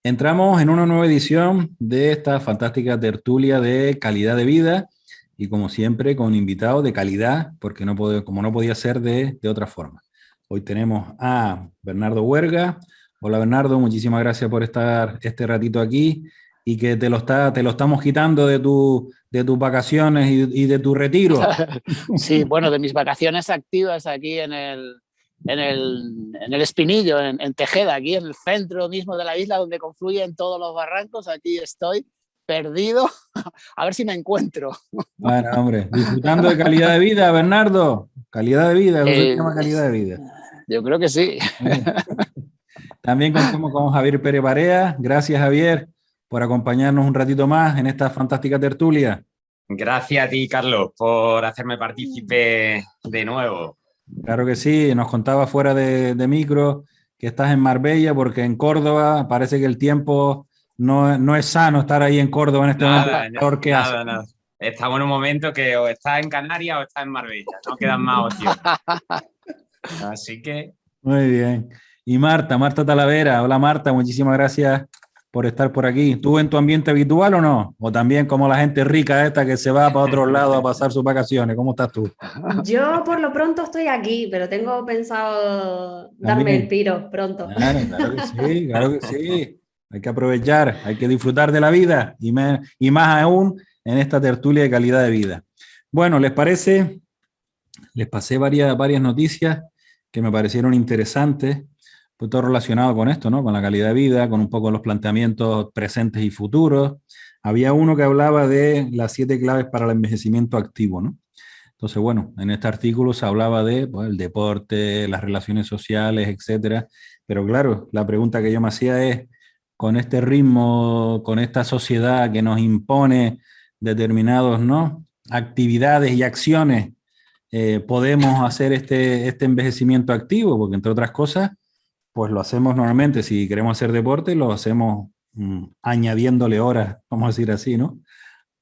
Entramos en una nueva edición de esta fantástica tertulia de calidad de vida y como siempre con invitados de calidad, porque como no podía ser de otra forma. Hoy tenemos a Bernardo Huerga. Hola Bernardo, muchísimas gracias por estar este ratito aquí y que te lo estamos quitando de tus vacaciones y de tu retiro. Sí, bueno, de mis vacaciones activas aquí en el Espinillo, en Tejeda, aquí en el centro mismo de la isla donde confluyen todos los barrancos. Aquí estoy perdido, a ver si me encuentro. Bueno, hombre, disfrutando de calidad de vida, Bernardo. Calidad de vida, eso se Eh, llama calidad de vida. yo creo que sí. También contamos con Javier Pérez Barea. Gracias, Javier, por acompañarnos un ratito más en esta fantástica tertulia. Gracias a ti, Carlos, por hacerme partícipe de nuevo. Claro que sí, nos contaba fuera de micro que estás en Marbella porque en Córdoba parece que el tiempo no es sano estar ahí en Córdoba en este momento. Nada. Estamos en un momento que o estás en Canarias o estás en Marbella, no quedan más opciones. Así que... Muy bien. Y Marta Talavera. Hola Marta, muchísimas gracias por estar por aquí. ¿Tú en tu ambiente habitual o no? O también como la gente rica esta que se va para otros lados a pasar sus vacaciones. ¿Cómo estás tú? Yo por lo pronto estoy aquí, pero tengo pensado darme el También. piro pronto. Claro que sí, claro que sí. Hay que aprovechar, hay que disfrutar de la vida y más aún en esta tertulia de calidad de vida. Bueno, ¿les parece? Les pasé varias noticias que me parecieron interesantes, pues todo relacionado con esto, ¿no? Con la calidad de vida, con un poco los planteamientos presentes y futuros. Había uno que hablaba de las 7 claves para el envejecimiento activo, ¿no? Entonces, bueno, en este artículo se hablaba de pues, el deporte, las relaciones sociales, etcétera. Pero claro, la pregunta que yo me hacía es, con este ritmo, con esta sociedad que nos impone determinados, ¿no? Actividades y acciones, podemos hacer este envejecimiento activo, porque entre otras cosas, pues lo hacemos normalmente, si queremos hacer deporte, lo hacemos añadiéndole horas, vamos a decir así, ¿no?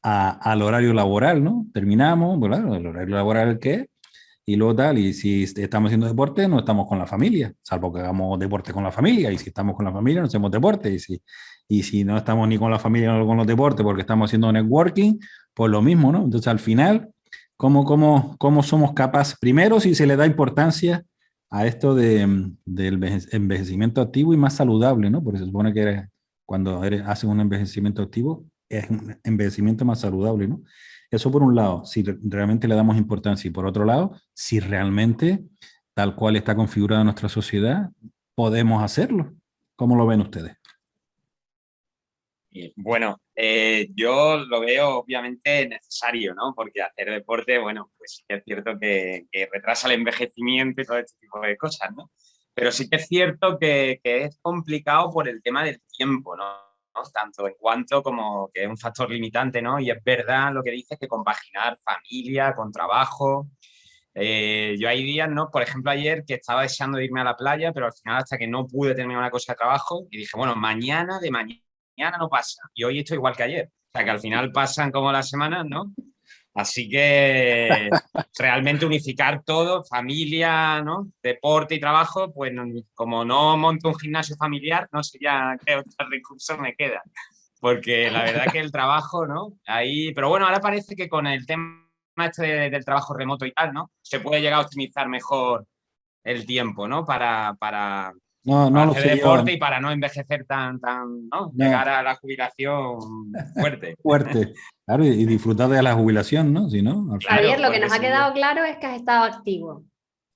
Al horario laboral, ¿no? Terminamos, bueno, el horario laboral que y luego tal, y si estamos haciendo deporte, no estamos con la familia, salvo que hagamos deporte con la familia, y si estamos con la familia, no hacemos deporte, y si no estamos ni con la familia ni con los deportes porque estamos haciendo networking, pues lo mismo, ¿no? Entonces, al final, ¿cómo somos capaces? Primero, si se le da importancia a esto del envejecimiento activo y más saludable, ¿no? Porque se supone que haces un envejecimiento activo, es un envejecimiento más saludable, ¿no? Eso por un lado, si realmente le damos importancia, y por otro lado, si realmente, tal cual está configurada nuestra sociedad, podemos hacerlo. ¿Cómo lo ven ustedes? Bueno, yo lo veo obviamente necesario, ¿no? Porque hacer deporte, bueno, pues sí que es cierto que retrasa el envejecimiento y todo este tipo de cosas, ¿no? Pero sí que es cierto que es complicado por el tema del tiempo, ¿no? Tanto en cuanto como que es un factor limitante, ¿no? Y es verdad lo que dices, que compaginar familia con trabajo. Yo hay días, ¿no? Por ejemplo, ayer que estaba deseando irme a la playa, pero al final hasta que no pude terminar una cosa de trabajo y dije, bueno, de mañana no pasa. Y hoy estoy igual que ayer. O sea, que al final pasan como las semanas, ¿no? Así que realmente unificar todo, familia, ¿no? Deporte y trabajo, pues como no monto un gimnasio familiar, no sé ya qué otro recurso me queda. Porque la verdad que el trabajo, ¿no? Ahí, pero bueno, ahora parece que con el tema este del trabajo remoto y tal, ¿no? Se puede llegar a optimizar mejor el tiempo, ¿no? Para No lo hacer sé yo. deporte y para no envejecer ¿no? No, Llegar a la jubilación fuerte. fuerte. Claro, y disfrutar de la jubilación, ¿no? Si no, al final. Javier, Claro, lo que porque nos ha si no... quedado claro es que has estado activo.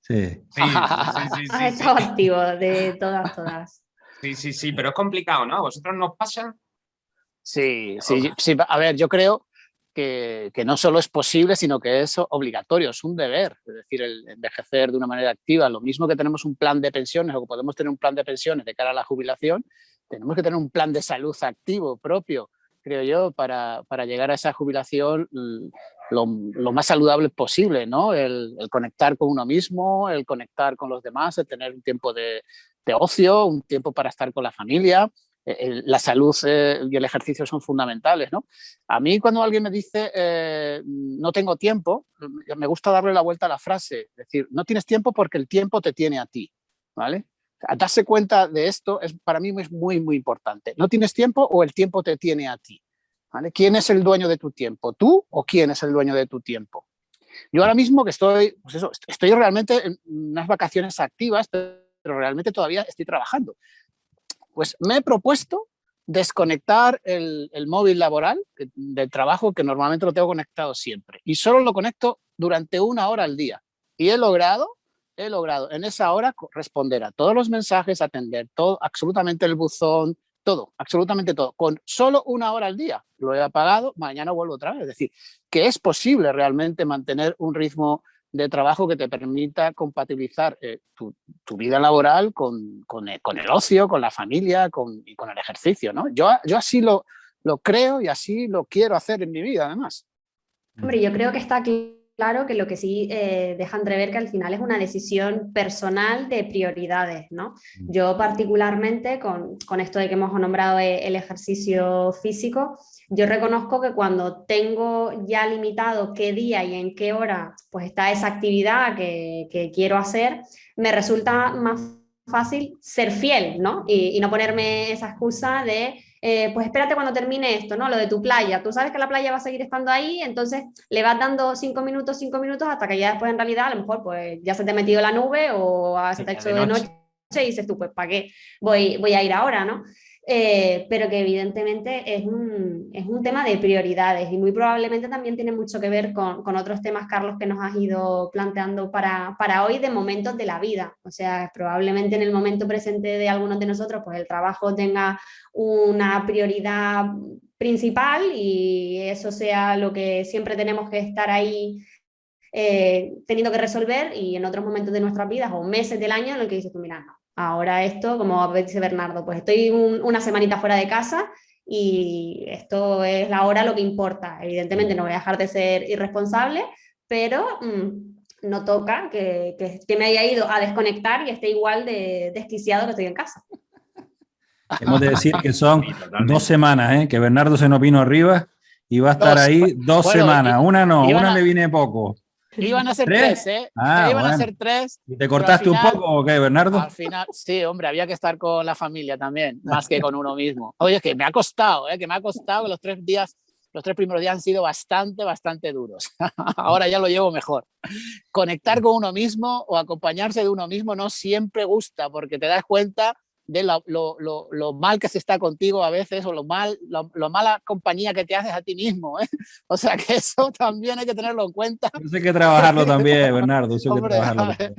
Sí. Has estado activo de todas. Sí, pero es complicado, ¿no? ¿A vosotros nos pasa? Sí. A ver, yo creo que no solo es posible, sino que es obligatorio, es un deber. Es decir, el envejecer de una manera activa. Lo mismo que tenemos un plan de pensiones o que podemos tener un plan de pensiones de cara a la jubilación, tenemos que tener un plan de salud activo propio, creo yo, para llegar a esa jubilación lo más saludable posible, ¿no? El conectar con uno mismo, el conectar con los demás, el tener un tiempo de ocio, un tiempo para estar con la familia. La salud y el ejercicio son fundamentales, ¿no? A mí cuando alguien me dice no tengo tiempo, me gusta darle la vuelta a la frase, es decir, no tienes tiempo porque el tiempo te tiene a ti, ¿vale? Darse cuenta de esto para mí es muy, muy importante. ¿No tienes tiempo o el tiempo te tiene a ti? ¿Vale? ¿Quién es el dueño de tu tiempo? ¿Tú o quién es el dueño de tu tiempo? Yo ahora mismo que estoy realmente en unas vacaciones activas, pero realmente todavía estoy trabajando. Pues me he propuesto desconectar el móvil laboral del trabajo, que normalmente lo tengo conectado siempre, y solo lo conecto durante 1 hora al día. Y he logrado en esa hora responder a todos los mensajes, atender todo, absolutamente el buzón, todo, absolutamente todo, con solo 1 hora al día. Lo he apagado, mañana vuelvo otra vez. Es decir, que es posible realmente mantener un ritmo de trabajo que te permita compatibilizar tu vida laboral con el ocio, con la familia y con el ejercicio, ¿no? Yo así lo creo y así lo quiero hacer en mi vida, además. Hombre, yo creo que está claro que lo que sí deja entrever que al final es una decisión personal de prioridades, ¿no? Yo particularmente con esto de que hemos nombrado el ejercicio físico, yo reconozco que cuando tengo ya limitado qué día y en qué hora pues está esa actividad que quiero hacer, me resulta más fácil ser fiel, ¿no? Y no ponerme esa excusa de pues espérate cuando termine esto, ¿no? Lo de tu playa. Tú sabes que la playa va a seguir estando ahí, entonces le vas dando 5 minutos, hasta que ya después en realidad a lo mejor pues ya se te ha metido la nube o se te ha hecho de noche y dices tú, pues ¿para qué voy a ir ahora, ¿no? Pero que evidentemente es un tema de prioridades y muy probablemente también tiene mucho que ver con otros temas, Carlos, que nos has ido planteando para hoy de momentos de la vida. O sea, probablemente en el momento presente de algunos de nosotros, pues el trabajo tenga una prioridad principal y eso sea lo que siempre tenemos que estar ahí teniendo que resolver, y en otros momentos de nuestras vidas o meses del año en el que dices tú, mira, no, ahora esto, como dice Bernardo, pues estoy una semanita fuera de casa y esto es ahora lo que importa. Evidentemente no voy a dejar de ser irresponsable, pero no toca que me haya ido a desconectar y esté igual de desquiciado que estoy en casa. Hemos de decir que son 2 semanas, que Bernardo se nos vino arriba y va a estar ahí 2 semanas. Una le viene poco. Iban a ser 3, ¿eh? Iban a ser 3. ¿Y te cortaste un poco o qué, Bernardo? Al final, sí, hombre, había que estar con la familia también, más que con uno mismo. Oye, que me ha costado, que los 3 primeros días han sido bastante duros. Ahora ya lo llevo mejor. Conectar con uno mismo o acompañarse de uno mismo no siempre gusta, porque te das cuenta de lo mal que se está contigo a veces, o lo mala compañía que te haces a ti mismo, ¿eh? O sea que eso también hay que tenerlo en cuenta. Eso hay que trabajarlo también, Bernardo. Eso hay que trabajarlo también.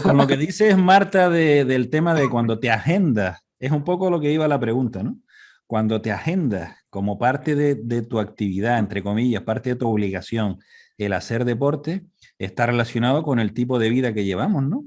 Con lo que dices, Marta, del tema de cuando te agendas, es un poco lo que iba la pregunta, ¿no? Cuando te agendas como parte de tu actividad, entre comillas, parte de tu obligación, el hacer deporte, está relacionado con el tipo de vida que llevamos, ¿no?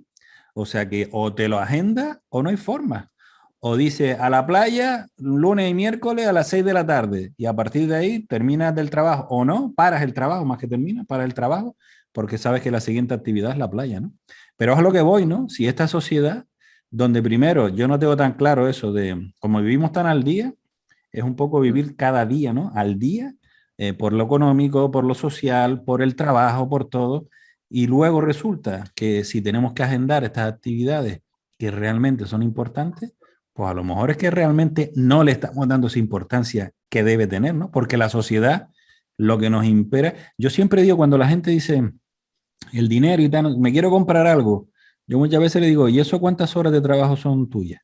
O sea que o te lo agendas o no hay forma. O dice a la playa lunes y miércoles a las 6 de la tarde y a partir de ahí terminas del trabajo o no, paras el trabajo, más que terminas, paras el trabajo porque sabes que la siguiente actividad es la playa, ¿no? Pero es a lo que voy, ¿no? Si esta sociedad, donde primero yo no tengo tan claro eso de como vivimos tan al día, es un poco vivir cada día, ¿no? Al día, por lo económico, por lo social, por el trabajo, por todo. Y luego resulta que si tenemos que agendar estas actividades que realmente son importantes, pues a lo mejor es que realmente no le estamos dando esa importancia que debe tener, ¿no? Porque la sociedad, lo que nos impera, yo siempre digo cuando la gente dice el dinero y tal, me quiero comprar algo, yo muchas veces le digo, ¿y eso cuántas horas de trabajo son tuyas?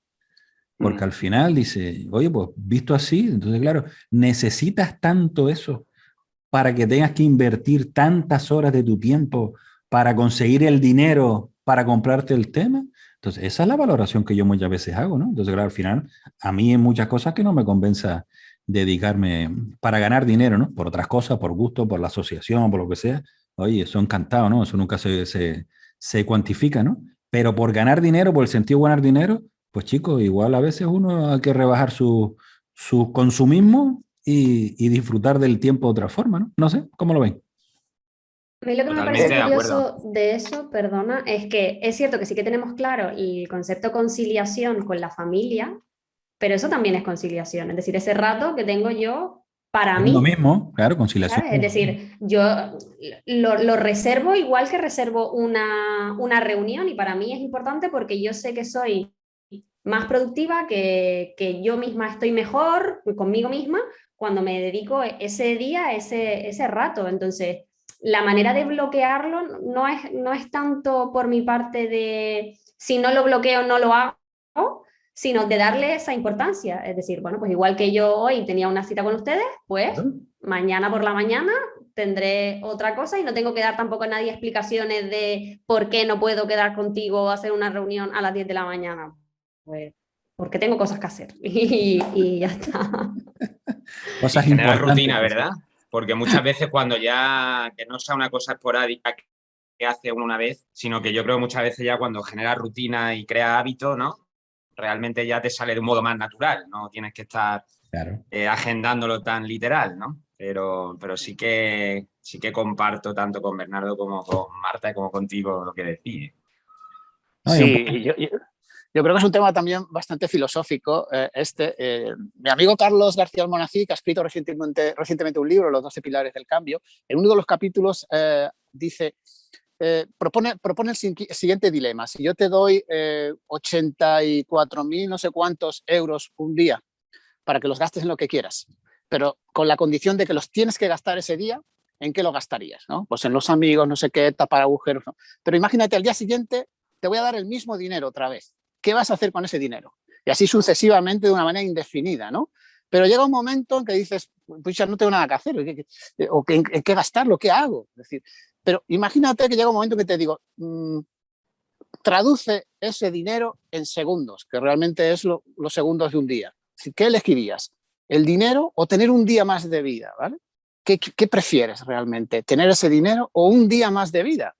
Porque al final dice, oye, pues visto así, entonces claro, necesitas tanto eso para que tengas que invertir tantas horas de tu tiempo para conseguir el dinero para comprarte el tema. Entonces, esa es la valoración que yo muchas veces hago, ¿no? Entonces, claro, al final, a mí hay muchas cosas que no me convenza dedicarme para ganar dinero, ¿no? Por otras cosas, por gusto, por la asociación, por lo que sea. Oye, eso encantado, ¿no? Eso nunca se cuantifica, ¿no? Pero por ganar dinero, por el sentido de ganar dinero, pues chicos, igual a veces uno hay que rebajar su consumismo y disfrutar del tiempo de otra forma, ¿no? No sé, ¿cómo lo ven? A mí lo que me parece curioso de eso, perdona, es que es cierto que sí que tenemos claro el concepto de conciliación con la familia, pero eso también es conciliación, es decir, ese rato que tengo yo para Es mí. lo mismo, claro, conciliación. ¿Sabes? Es decir, yo lo reservo igual que reservo una reunión y para mí es importante porque yo sé que soy más productiva, que yo misma estoy mejor conmigo misma cuando me dedico ese día, ese rato. Entonces, la manera de bloquearlo no es tanto por mi parte de si no lo bloqueo no lo hago, sino de darle esa importancia. Es decir, bueno, pues igual que yo hoy tenía una cita con ustedes, pues mañana por la mañana tendré otra cosa y no tengo que dar tampoco a nadie explicaciones de por qué no puedo quedar contigo o hacer una reunión a las 10 de la mañana. Pues porque tengo cosas que hacer y ya está. Cosas Generar importantes. rutina, ¿verdad? Porque muchas veces cuando ya, que no sea una cosa esporádica que hace uno una vez, sino que yo creo que muchas veces ya cuando generas rutina y creas hábito, ¿no? Realmente ya te sale de un modo más natural, no tienes que estar Claro. agendándolo tan literal, ¿no? Pero sí que comparto tanto con Bernardo como con Marta y como contigo lo que decís. No, Sí, yo creo que es un tema también bastante filosófico. Mi amigo Carlos García Almonací, que ha escrito recientemente un libro, Los 12 pilares del cambio, en uno de los capítulos dice, propone el siguiente dilema. Si yo te doy 84.000 no sé cuántos euros un día para que los gastes en lo que quieras, pero con la condición de que los tienes que gastar ese día, ¿en qué lo gastarías? ¿No? Pues en los amigos, no sé qué, tapar agujeros. ¿No? Pero imagínate, al día siguiente te voy a dar el mismo dinero otra vez. ¿Qué vas a hacer con ese dinero? Y así sucesivamente de una manera indefinida, ¿no? Pero llega un momento en que dices, pues ya no tengo nada que hacer, o en qué gastarlo, ¿qué hago? Es decir, pero imagínate que llega un momento en que te digo, traduce ese dinero en segundos, que realmente es los segundos de un día. ¿Qué elegirías? ¿El dinero o tener un día más de vida? ¿Vale? ¿Qué prefieres realmente? ¿Tener ese dinero o un día más de vida?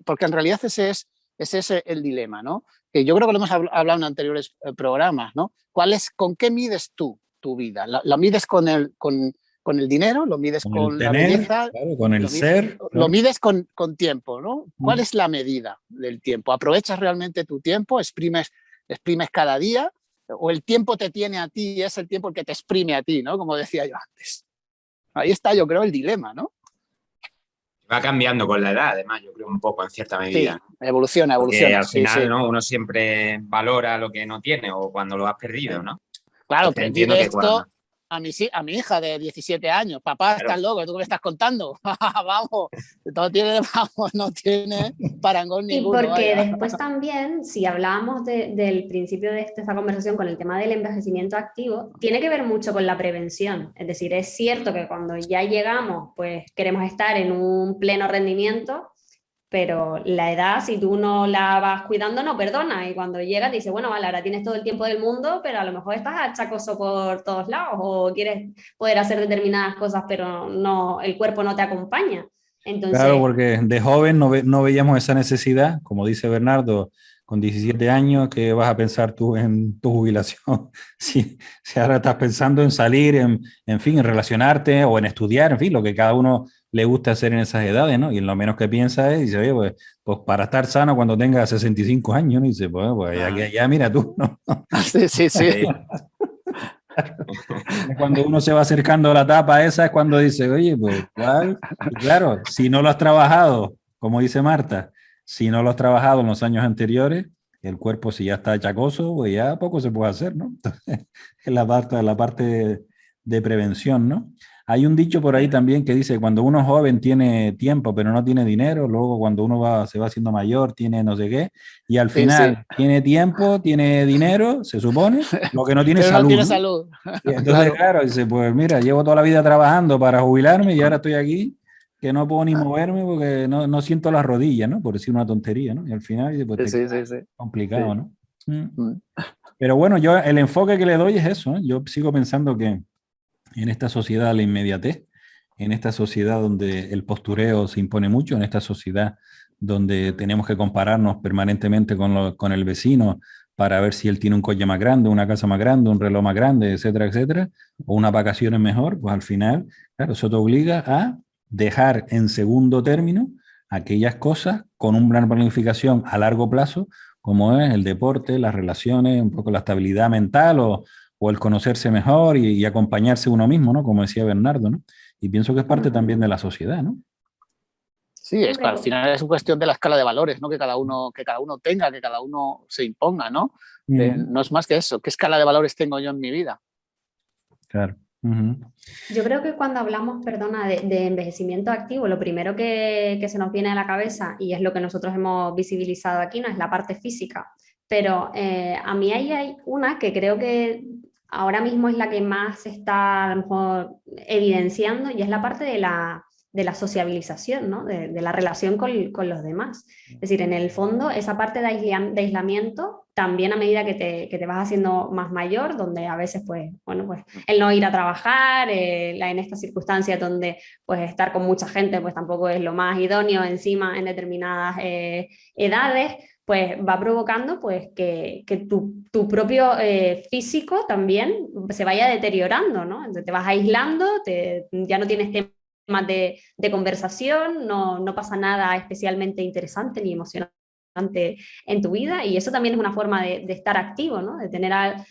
Porque en realidad ese es el dilema, ¿no? Que yo creo que lo hemos hablado en anteriores programas, ¿no? ¿Con qué mides tú tu vida? ¿La mides con el dinero? ¿Lo mides con la belleza? Claro, con el ser. Claro. Lo mides con tiempo, ¿no? ¿Cuál es la medida del tiempo? ¿Aprovechas realmente tu tiempo? ¿Exprimes cada día? ¿O el tiempo te tiene a ti y es el tiempo el que te exprime a ti, ¿no? Como decía yo antes. Ahí está, yo creo, el dilema, ¿no? Va cambiando con la edad, además, yo creo un poco en cierta medida. Sí, evoluciona. Porque al sí, final, sí. ¿no? Uno siempre valora lo que no tiene o cuando lo has perdido, ¿no? Claro, Entonces, aprendí de esto a mi hija de 17 años. Papá, claro. Estás loco, ¿tú qué me estás contando? Vamos, no tiene parangón ninguno. Y porque después también, si hablábamos del principio de esta conversación con el tema del envejecimiento activo, tiene que ver mucho con la prevención. Es decir, es cierto que cuando ya llegamos, pues queremos estar en un pleno rendimiento, pero la edad, si tú no la vas cuidando, no perdona. Y cuando llegas, dices, bueno, vale, ahora tienes todo el tiempo del mundo, pero a lo mejor estás achacoso por todos lados o quieres poder hacer determinadas cosas, pero no, el cuerpo no te acompaña. Entonces, claro, porque de joven no veíamos esa necesidad, como dice Bernardo, con 17 años, ¿qué vas a pensar tú en tu jubilación? Si ahora estás pensando en salir, en fin, en relacionarte o en estudiar, en fin, lo que cada uno le gusta hacer en esas edades, ¿no? Y lo menos que piensa es, dice, oye, pues para estar sano cuando tenga 65 años, ¿no? Y dice, pues ya mira tú, ¿no? Sí. Cuando uno se va acercando a la etapa esa es cuando dice, oye, pues ¿cuál? Y claro, si no lo has trabajado, como dice Marta, si no lo has trabajado en los años anteriores, el cuerpo si ya está achacoso, pues ya poco se puede hacer, ¿no? Entonces, es la parte de prevención, ¿no? Hay un dicho por ahí también que dice, cuando uno joven tiene tiempo pero no tiene dinero, luego cuando uno se va haciendo mayor tiene no sé qué, y al final tiene tiempo, tiene dinero, se supone, lo que no tiene pero salud. No tiene ¿no? salud. Y entonces, claro, dice, pues mira, llevo toda la vida trabajando para jubilarme y ahora estoy aquí que no puedo ni moverme porque no siento las rodillas, ¿no? Por decir una tontería, ¿no? Y al final, pues complicado, ¿no? Pero bueno, yo el enfoque que le doy es eso, ¿eh? Yo sigo pensando que en esta sociedad de la inmediatez, en esta sociedad donde el postureo se impone mucho, en esta sociedad donde tenemos que compararnos permanentemente con el vecino para ver si él tiene un coche más grande, una casa más grande, un reloj más grande, etcétera, etcétera, o unas vacaciones mejor, pues al final, claro, eso te obliga a dejar en segundo término aquellas cosas con una planificación a largo plazo, como es el deporte, las relaciones, un poco la estabilidad mental o el conocerse mejor y acompañarse uno mismo, ¿no? Como decía Bernardo, ¿no? Y pienso que es parte también de la sociedad, ¿no? Sí, es que al final es una cuestión de la escala de valores, ¿no? Que cada uno tenga, que cada uno se imponga, ¿no? No es más que eso. ¿Qué escala de valores tengo yo en mi vida? Claro. Yo creo que cuando hablamos, perdona, de envejecimiento activo, lo primero que se nos viene a la cabeza, y es lo que nosotros hemos visibilizado aquí, no es la parte física, pero a mí ahí hay una que creo que ahora mismo es la que más se está a lo mejor evidenciando, y es la parte de la sociabilización, ¿no? De la relación con los demás. Es decir, en el fondo, esa parte de aislamiento, también a medida que te vas haciendo más mayor, donde a veces, pues, bueno, pues el no ir a trabajar, en estas circunstancias donde pues estar con mucha gente pues tampoco es lo más idóneo encima en determinadas edades, pues va provocando pues que tu propio físico también se vaya deteriorando, ¿no? Entonces te vas aislando, ya no tienes temas de conversación, no pasa nada especialmente interesante ni emocionante en tu vida, y eso también es una forma de estar activo, ¿no? De tener a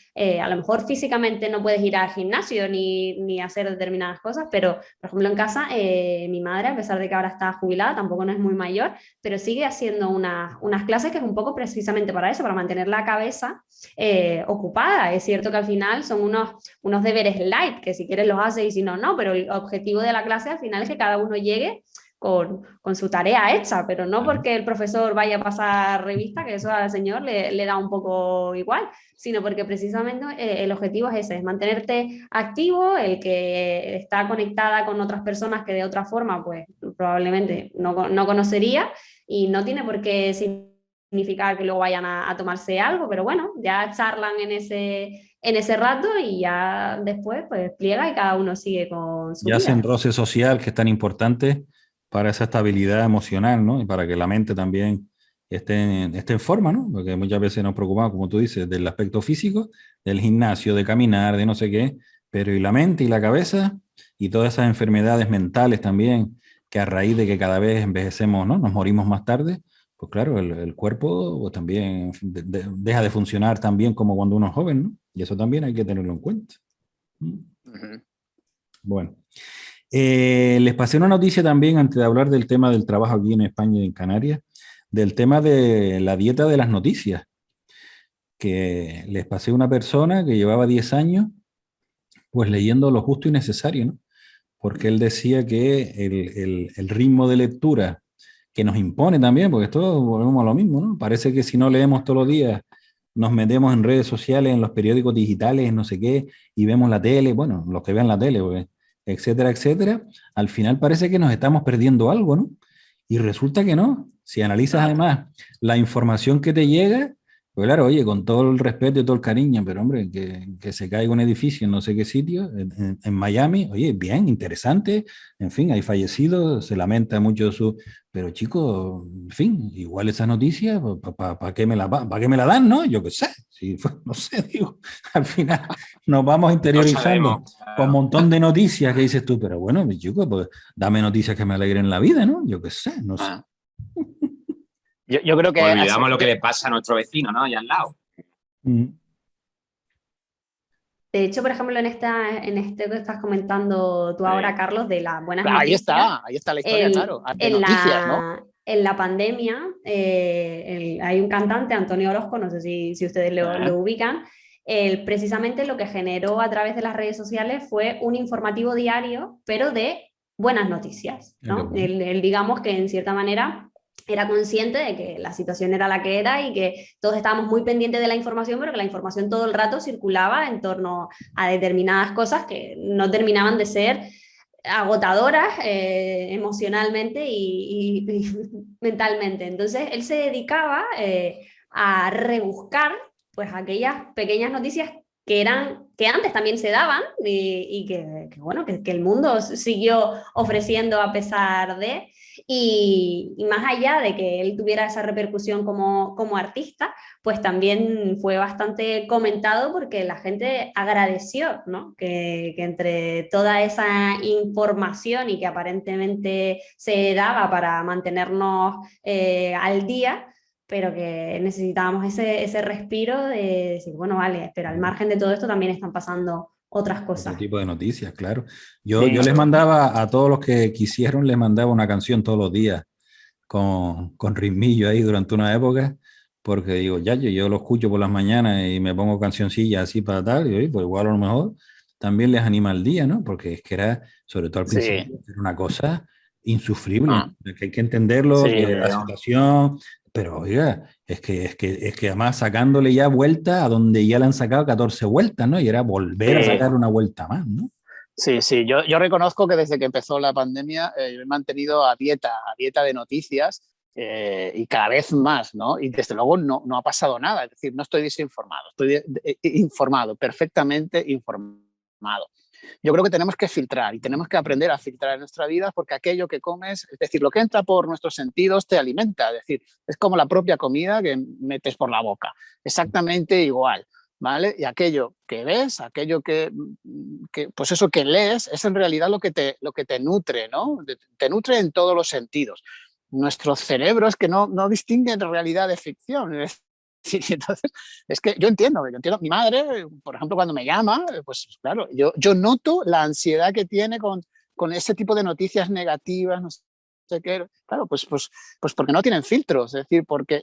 lo mejor físicamente no puedes ir al gimnasio ni hacer determinadas cosas, pero por ejemplo en casa mi madre, a pesar de que ahora está jubilada, tampoco no es muy mayor, pero sigue haciendo unas clases que es un poco precisamente para eso, para mantener la cabeza ocupada. Es cierto que al final son unos deberes light, que si quieres los haces y si no, no, pero el objetivo de la clase al final es que cada uno llegue con su tarea hecha, pero no porque el profesor vaya a pasar revista, que eso al señor le da un poco igual, sino porque precisamente el objetivo es ese, es mantenerte activo, el que está conectada con otras personas que de otra forma pues probablemente no conocería, y no tiene por qué significar que luego vayan a tomarse algo, pero bueno, ya charlan en ese rato y ya después pues pliega y cada uno sigue con su Y hacen vida. roce social que es tan importante para esa estabilidad emocional, ¿no? Y para que la mente también esté en forma, ¿no? Porque muchas veces nos preocupamos, como tú dices, del aspecto físico, del gimnasio, de caminar, de no sé qué, pero y la mente y la cabeza y todas esas enfermedades mentales también, que a raíz de que cada vez envejecemos, ¿no? Nos morimos más tarde, pues claro, el cuerpo pues, también deja de funcionar tan bien como cuando uno es joven, ¿no? Y eso también hay que tenerlo en cuenta. Bueno. Les pasé una noticia también antes de hablar del tema del trabajo aquí en España y en Canarias, del tema de la dieta de las noticias, que les pasé una persona que llevaba 10 años pues leyendo lo justo y necesario, ¿no? Porque él decía que el ritmo de lectura que nos impone también, porque esto volvemos a lo mismo, ¿no? Parece que si no leemos todos los días, nos metemos en redes sociales, en los periódicos digitales, en no sé qué, y vemos la tele, bueno, los que vean la tele, pues, etcétera, etcétera, al final parece que nos estamos perdiendo algo, ¿no? Y resulta que no. Si analizas además la información que te llega, pues claro, oye, con todo el respeto y todo el cariño, pero hombre, que se caiga un edificio en no sé qué sitio, en Miami, oye, bien, interesante, en fin, hay fallecidos, se lamenta mucho su... Pero chicos, en fin, igual esa noticia, ¿para qué pa qué me la dan, no? Yo qué sé, si, no sé, digo, al final nos vamos interiorizando con un montón de noticias que dices tú, pero bueno, chicos, pues dame noticias que me alegren la vida, ¿no? Yo qué sé, no sé. Yo creo que olvidamos lo que le pasa a nuestro vecino, ¿no? Allá al lado. De hecho, por ejemplo, en este que estás comentando tú ahora, Carlos, de las buenas noticias. Ahí está la historia, claro. De noticias, ¿no? En la pandemia hay un cantante, Antonio Orozco, no sé si ustedes lo ubican. Precisamente lo que generó a través de las redes sociales fue un informativo diario, pero de buenas noticias, ¿no? Él, digamos que en cierta manera era consciente de que la situación era la que era y que todos estábamos muy pendientes de la información, pero que la información todo el rato circulaba en torno a determinadas cosas que no terminaban de ser agotadoras emocionalmente y mentalmente. Entonces él se dedicaba a rebuscar pues aquellas pequeñas noticias que antes también se daban y bueno, que el mundo siguió ofreciendo a pesar de, y más allá de que él tuviera esa repercusión como artista, pues también fue bastante comentado porque la gente agradeció, ¿no? Que entre toda esa información y que aparentemente se daba para mantenernos al día, pero que necesitábamos ese respiro de decir, bueno, vale, pero al margen de todo esto también están pasando otras cosas. Otro tipo de noticias, claro. Yo Sí. les mandaba a todos los que quisieron, les mandaba una canción todos los días con ritmillo ahí durante una época, porque digo, ya, yo lo escucho por las mañanas y me pongo cancioncillas así para tal, y oye, pues igual a lo mejor también les anima el día, ¿no? Porque es que era, sobre todo al Sí. principio, era una cosa insufrible, Ah, que hay que entenderlo, sí, que la situación, pero oiga, es que además sacándole ya vuelta a donde ya le han sacado 14 vueltas, ¿no? Y era volver a sí. sacar una vuelta más, ¿no? Sí, sí, yo reconozco que desde que empezó la pandemia yo me he mantenido a dieta de noticias y cada vez más, ¿no? Y desde luego no ha pasado nada, es decir, no estoy desinformado, estoy informado, perfectamente informado. Yo creo que tenemos que filtrar y tenemos que aprender a filtrar en nuestra vida porque aquello que comes, es decir, lo que entra por nuestros sentidos te alimenta, es decir, es como la propia comida que metes por la boca, exactamente igual. ¿Vale? Y aquello que ves, aquello pues eso que lees, es en realidad lo que te nutre, ¿no? Te nutre en todos los sentidos. Nuestro cerebro es que no distingue realidad de ficción. Sí, entonces, es que yo entiendo, mi madre, por ejemplo, cuando me llama, pues claro, yo noto la ansiedad que tiene con ese tipo de noticias negativas, no sé qué, claro, pues porque no tienen filtros, es decir, porque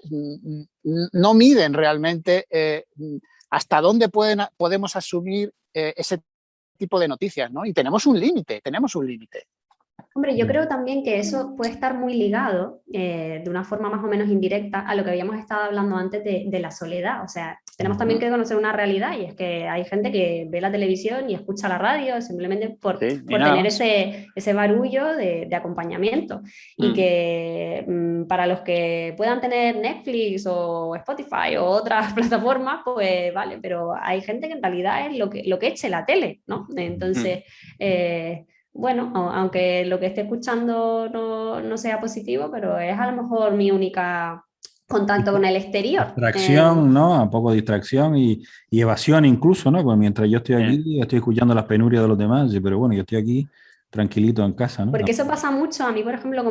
no miden realmente hasta dónde podemos asumir ese tipo de noticias, ¿no? Y tenemos un límite. Hombre, yo creo también que eso puede estar muy ligado, de una forma más o menos indirecta, a lo que habíamos estado hablando antes de la soledad. O sea, tenemos también que conocer una realidad y es que hay gente que ve la televisión y escucha la radio simplemente por tener ese barullo de acompañamiento. Y que para los que puedan tener Netflix o Spotify o otras plataformas, pues vale, pero hay gente que en realidad es lo que eche la tele, ¿no? Entonces... bueno, aunque lo que esté escuchando no sea positivo, pero es a lo mejor mi única contacto con el exterior. Distracción, ¿no? Un poco de distracción y evasión incluso, ¿no? Pues mientras yo estoy aquí, estoy escuchando las penurias de los demás, pero bueno, yo estoy aquí tranquilito en casa, ¿no? Porque eso pasa mucho, a mí por ejemplo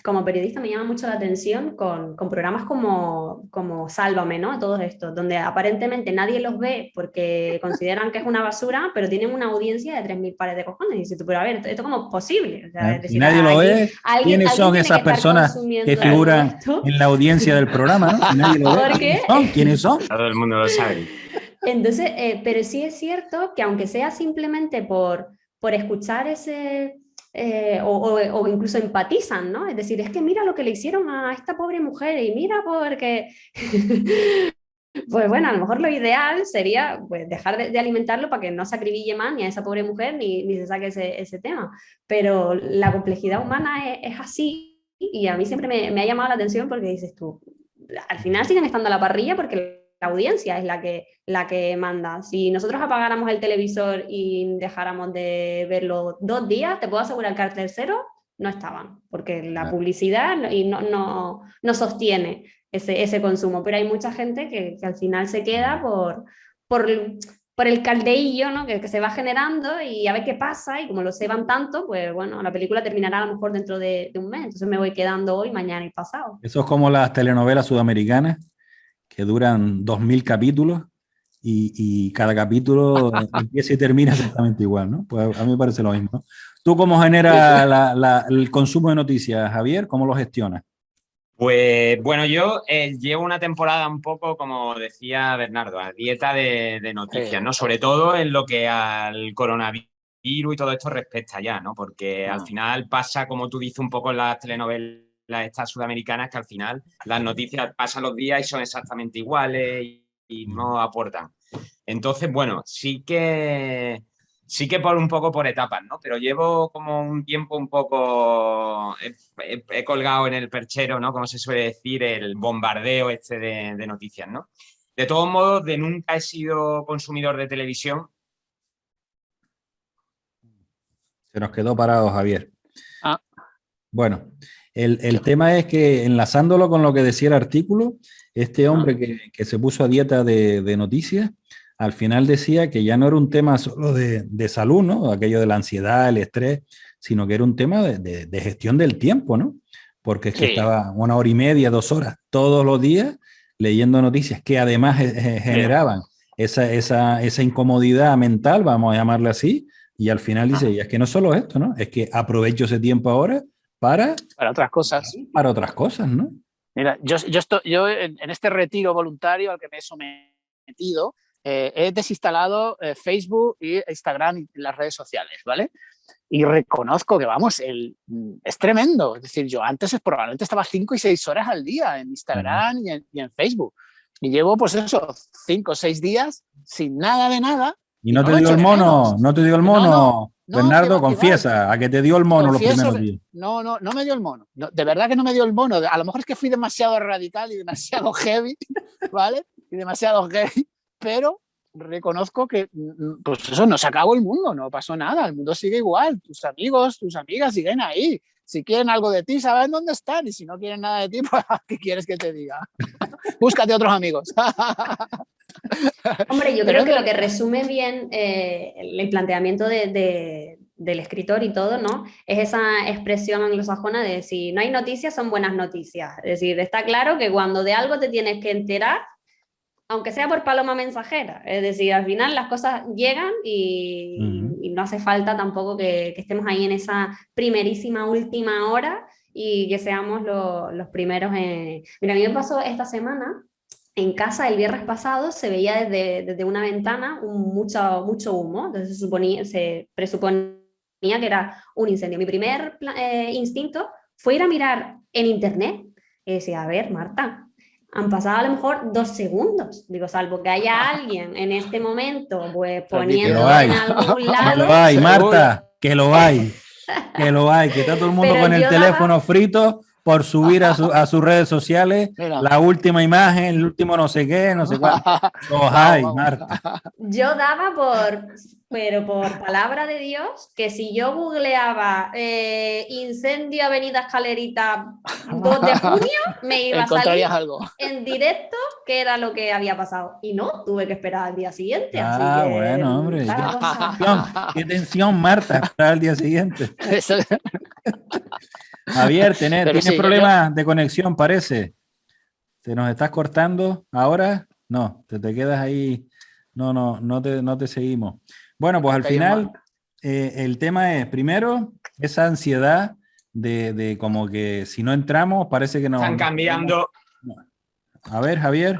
como periodista me llama mucho la atención con programas como Sálvame, ¿no? Todos estos, donde aparentemente nadie los ve porque consideran que es una basura, pero tienen una audiencia de 3.000 pares de cojones. Y dices tú, pero a ver, ¿esto cómo es posible? O sea, es decir, si nadie lo ve, ¿quiénes son tiene esas que estar personas que figuran en la audiencia del programa, ¿no? Si nadie lo ve, ¿quiénes son? Todo el mundo lo sabe. Entonces, pero sí es cierto que aunque sea simplemente por escuchar ese... o incluso empatizan, ¿no? Es decir, es que mira lo que le hicieron a esta pobre mujer y mira porque... Pues bueno, a lo mejor lo ideal sería pues, dejar de alimentarlo para que no se acribille más ni a esa pobre mujer ni se saque ese tema. Pero la complejidad humana es así y a mí siempre me ha llamado la atención porque dices tú, al final siguen estando a la parrilla porque la audiencia es la que manda. Si nosotros apagáramos el televisor y dejáramos de verlo 2 días, te puedo asegurar que al tercero no estaban, porque la publicidad no sostiene ese consumo. Pero hay mucha gente que al final se queda por el caldeillo, ¿no? que se va generando y a ver qué pasa, y como lo ceban tanto, pues bueno, la película terminará a lo mejor dentro de un mes, entonces me voy quedando hoy, mañana y pasado. Eso es como las telenovelas sudamericanas que duran 2000 capítulos y cada capítulo empieza y termina exactamente igual, ¿no? Pues a mí me parece lo mismo, ¿no? ¿Tú cómo generas el consumo de noticias, Javier? ¿Cómo lo gestionas? Pues bueno, yo llevo una temporada un poco, como decía Bernardo, a dieta de noticias, ¿no? Sobre todo en lo que al coronavirus y todo esto respecta ya, ¿no? Porque al final pasa, como tú dices, un poco en las telenovelas estas sudamericanas, que al final las noticias pasan los días y son exactamente iguales y no aportan. Entonces, bueno, sí que por un poco por etapas, ¿no? Pero llevo como un tiempo un poco... He colgado en el perchero, ¿no? Como se suele decir, el bombardeo este de noticias, ¿no? De todos modos, nunca he sido consumidor de televisión. Se nos quedó parado, Javier. Bueno, el tema es que, enlazándolo con lo que decía el artículo, este hombre que se puso a dieta de noticias, al final decía que ya no era un tema solo de salud, ¿no? Aquello de la ansiedad, el estrés, sino que era un tema de gestión del tiempo, ¿no? porque es que Sí. estaba 1 hora y media, 2 horas, todos los días leyendo noticias que además generaban esa incomodidad mental, vamos a llamarle así, y al final dice, y es que no solo esto, ¿no? Es que aprovecho ese tiempo ahora para Para otras cosas. otras cosas, ¿no? Mira, yo en este retiro voluntario al que me he sometido, he desinstalado Facebook e Instagram y las redes sociales, ¿vale? Y reconozco que, vamos, es tremendo. Es decir, yo antes probablemente estaba 5 y 6 horas al día en Instagram y en Facebook. Y llevo, pues eso, 5 o 6 días sin nada de nada. Y no te lo dio echo el de mono, menos. no te dio el No, mono, no, Bernardo, que va. confiesa, a que te dio el mono los Confieso primeros que días. no me dio el mono. No, de verdad que no me dio el mono. A lo mejor es que fui demasiado radical y demasiado heavy, ¿vale? Y demasiado heavy, pero reconozco que, pues eso, no se acabó el mundo, no pasó nada, el mundo sigue igual, tus amigos, tus amigas siguen ahí. Si quieren algo de ti, saben dónde están, y si no quieren nada de ti, pues, ¿qué quieres que te diga? Búscate otros amigos. Hombre, yo Pero creo que lo que resume bien el planteamiento del escritor y todo, ¿no? Es esa expresión anglosajona de si no hay noticias, son buenas noticias. Es decir, está claro que cuando de algo te tienes que enterar, aunque sea por paloma mensajera, es decir, al final las cosas llegan y no hace falta tampoco que estemos ahí en esa primerísima última hora y que seamos los primeros en... Mira, a mí me pasó esta semana. En casa el viernes pasado se veía desde una ventana mucho humo, entonces se presuponía que era un incendio. Mi primer instinto fue ir a mirar en internet y decía, a ver, Marta, han pasado a lo mejor 2 segundos, digo, salvo que haya alguien en este momento pues poniendo en algún lado. Que lo hay, Marta, que lo hay, que está todo el mundo Pero con el teléfono frito por subir a sus redes sociales. Mira. La última imagen, el último no sé qué, no sé cuál. Los hay, Marta. Yo daba pero por palabra de Dios, que si yo googleaba incendio Avenida Escalerita 2 de junio, me iba a salir algo en directo qué era lo que había pasado. Y no, tuve que esperar al día siguiente. Así que, Bueno, hombre. cosa. Qué tensión, Marta, esperar al día siguiente. Javier, tienes problemas de conexión, parece. ¿Te nos estás cortando ahora? No, te quedas ahí. No te seguimos. Bueno, pues al final el tema es, primero, esa ansiedad de como que si no entramos parece que no... Están cambiando. A ver, Javier.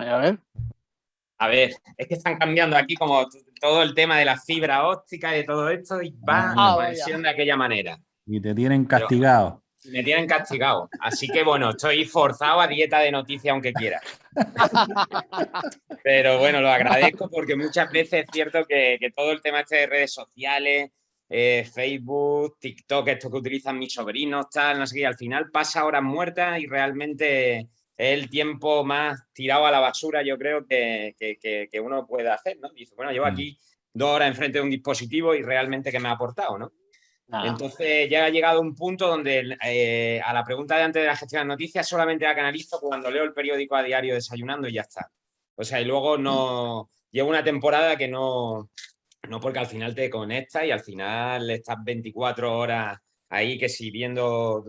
A ver, es que están cambiando aquí como todo el tema de la fibra óptica y de todo esto y va a conexión de aquella manera. Y te tienen castigado. Me tienen castigado. Así que bueno, estoy forzado a dieta de noticias aunque quiera. Pero bueno, lo agradezco porque muchas veces es cierto que todo el tema este de redes sociales, Facebook, TikTok, esto que utilizan mis sobrinos, tal, no sé qué, al final pasa horas muertas y realmente es el tiempo más tirado a la basura, yo creo, que uno puede hacer, ¿no? Dice, bueno, llevo aquí 2 horas enfrente de un dispositivo y realmente ¿qué me ha aportado, no? Entonces ya ha llegado un punto donde a la pregunta de antes de la gestión de noticias solamente la canalizo cuando leo el periódico a diario desayunando y ya está. O sea, y luego no... Llevo una temporada que no porque al final te conectas y al final estás 24 horas ahí que si viendo,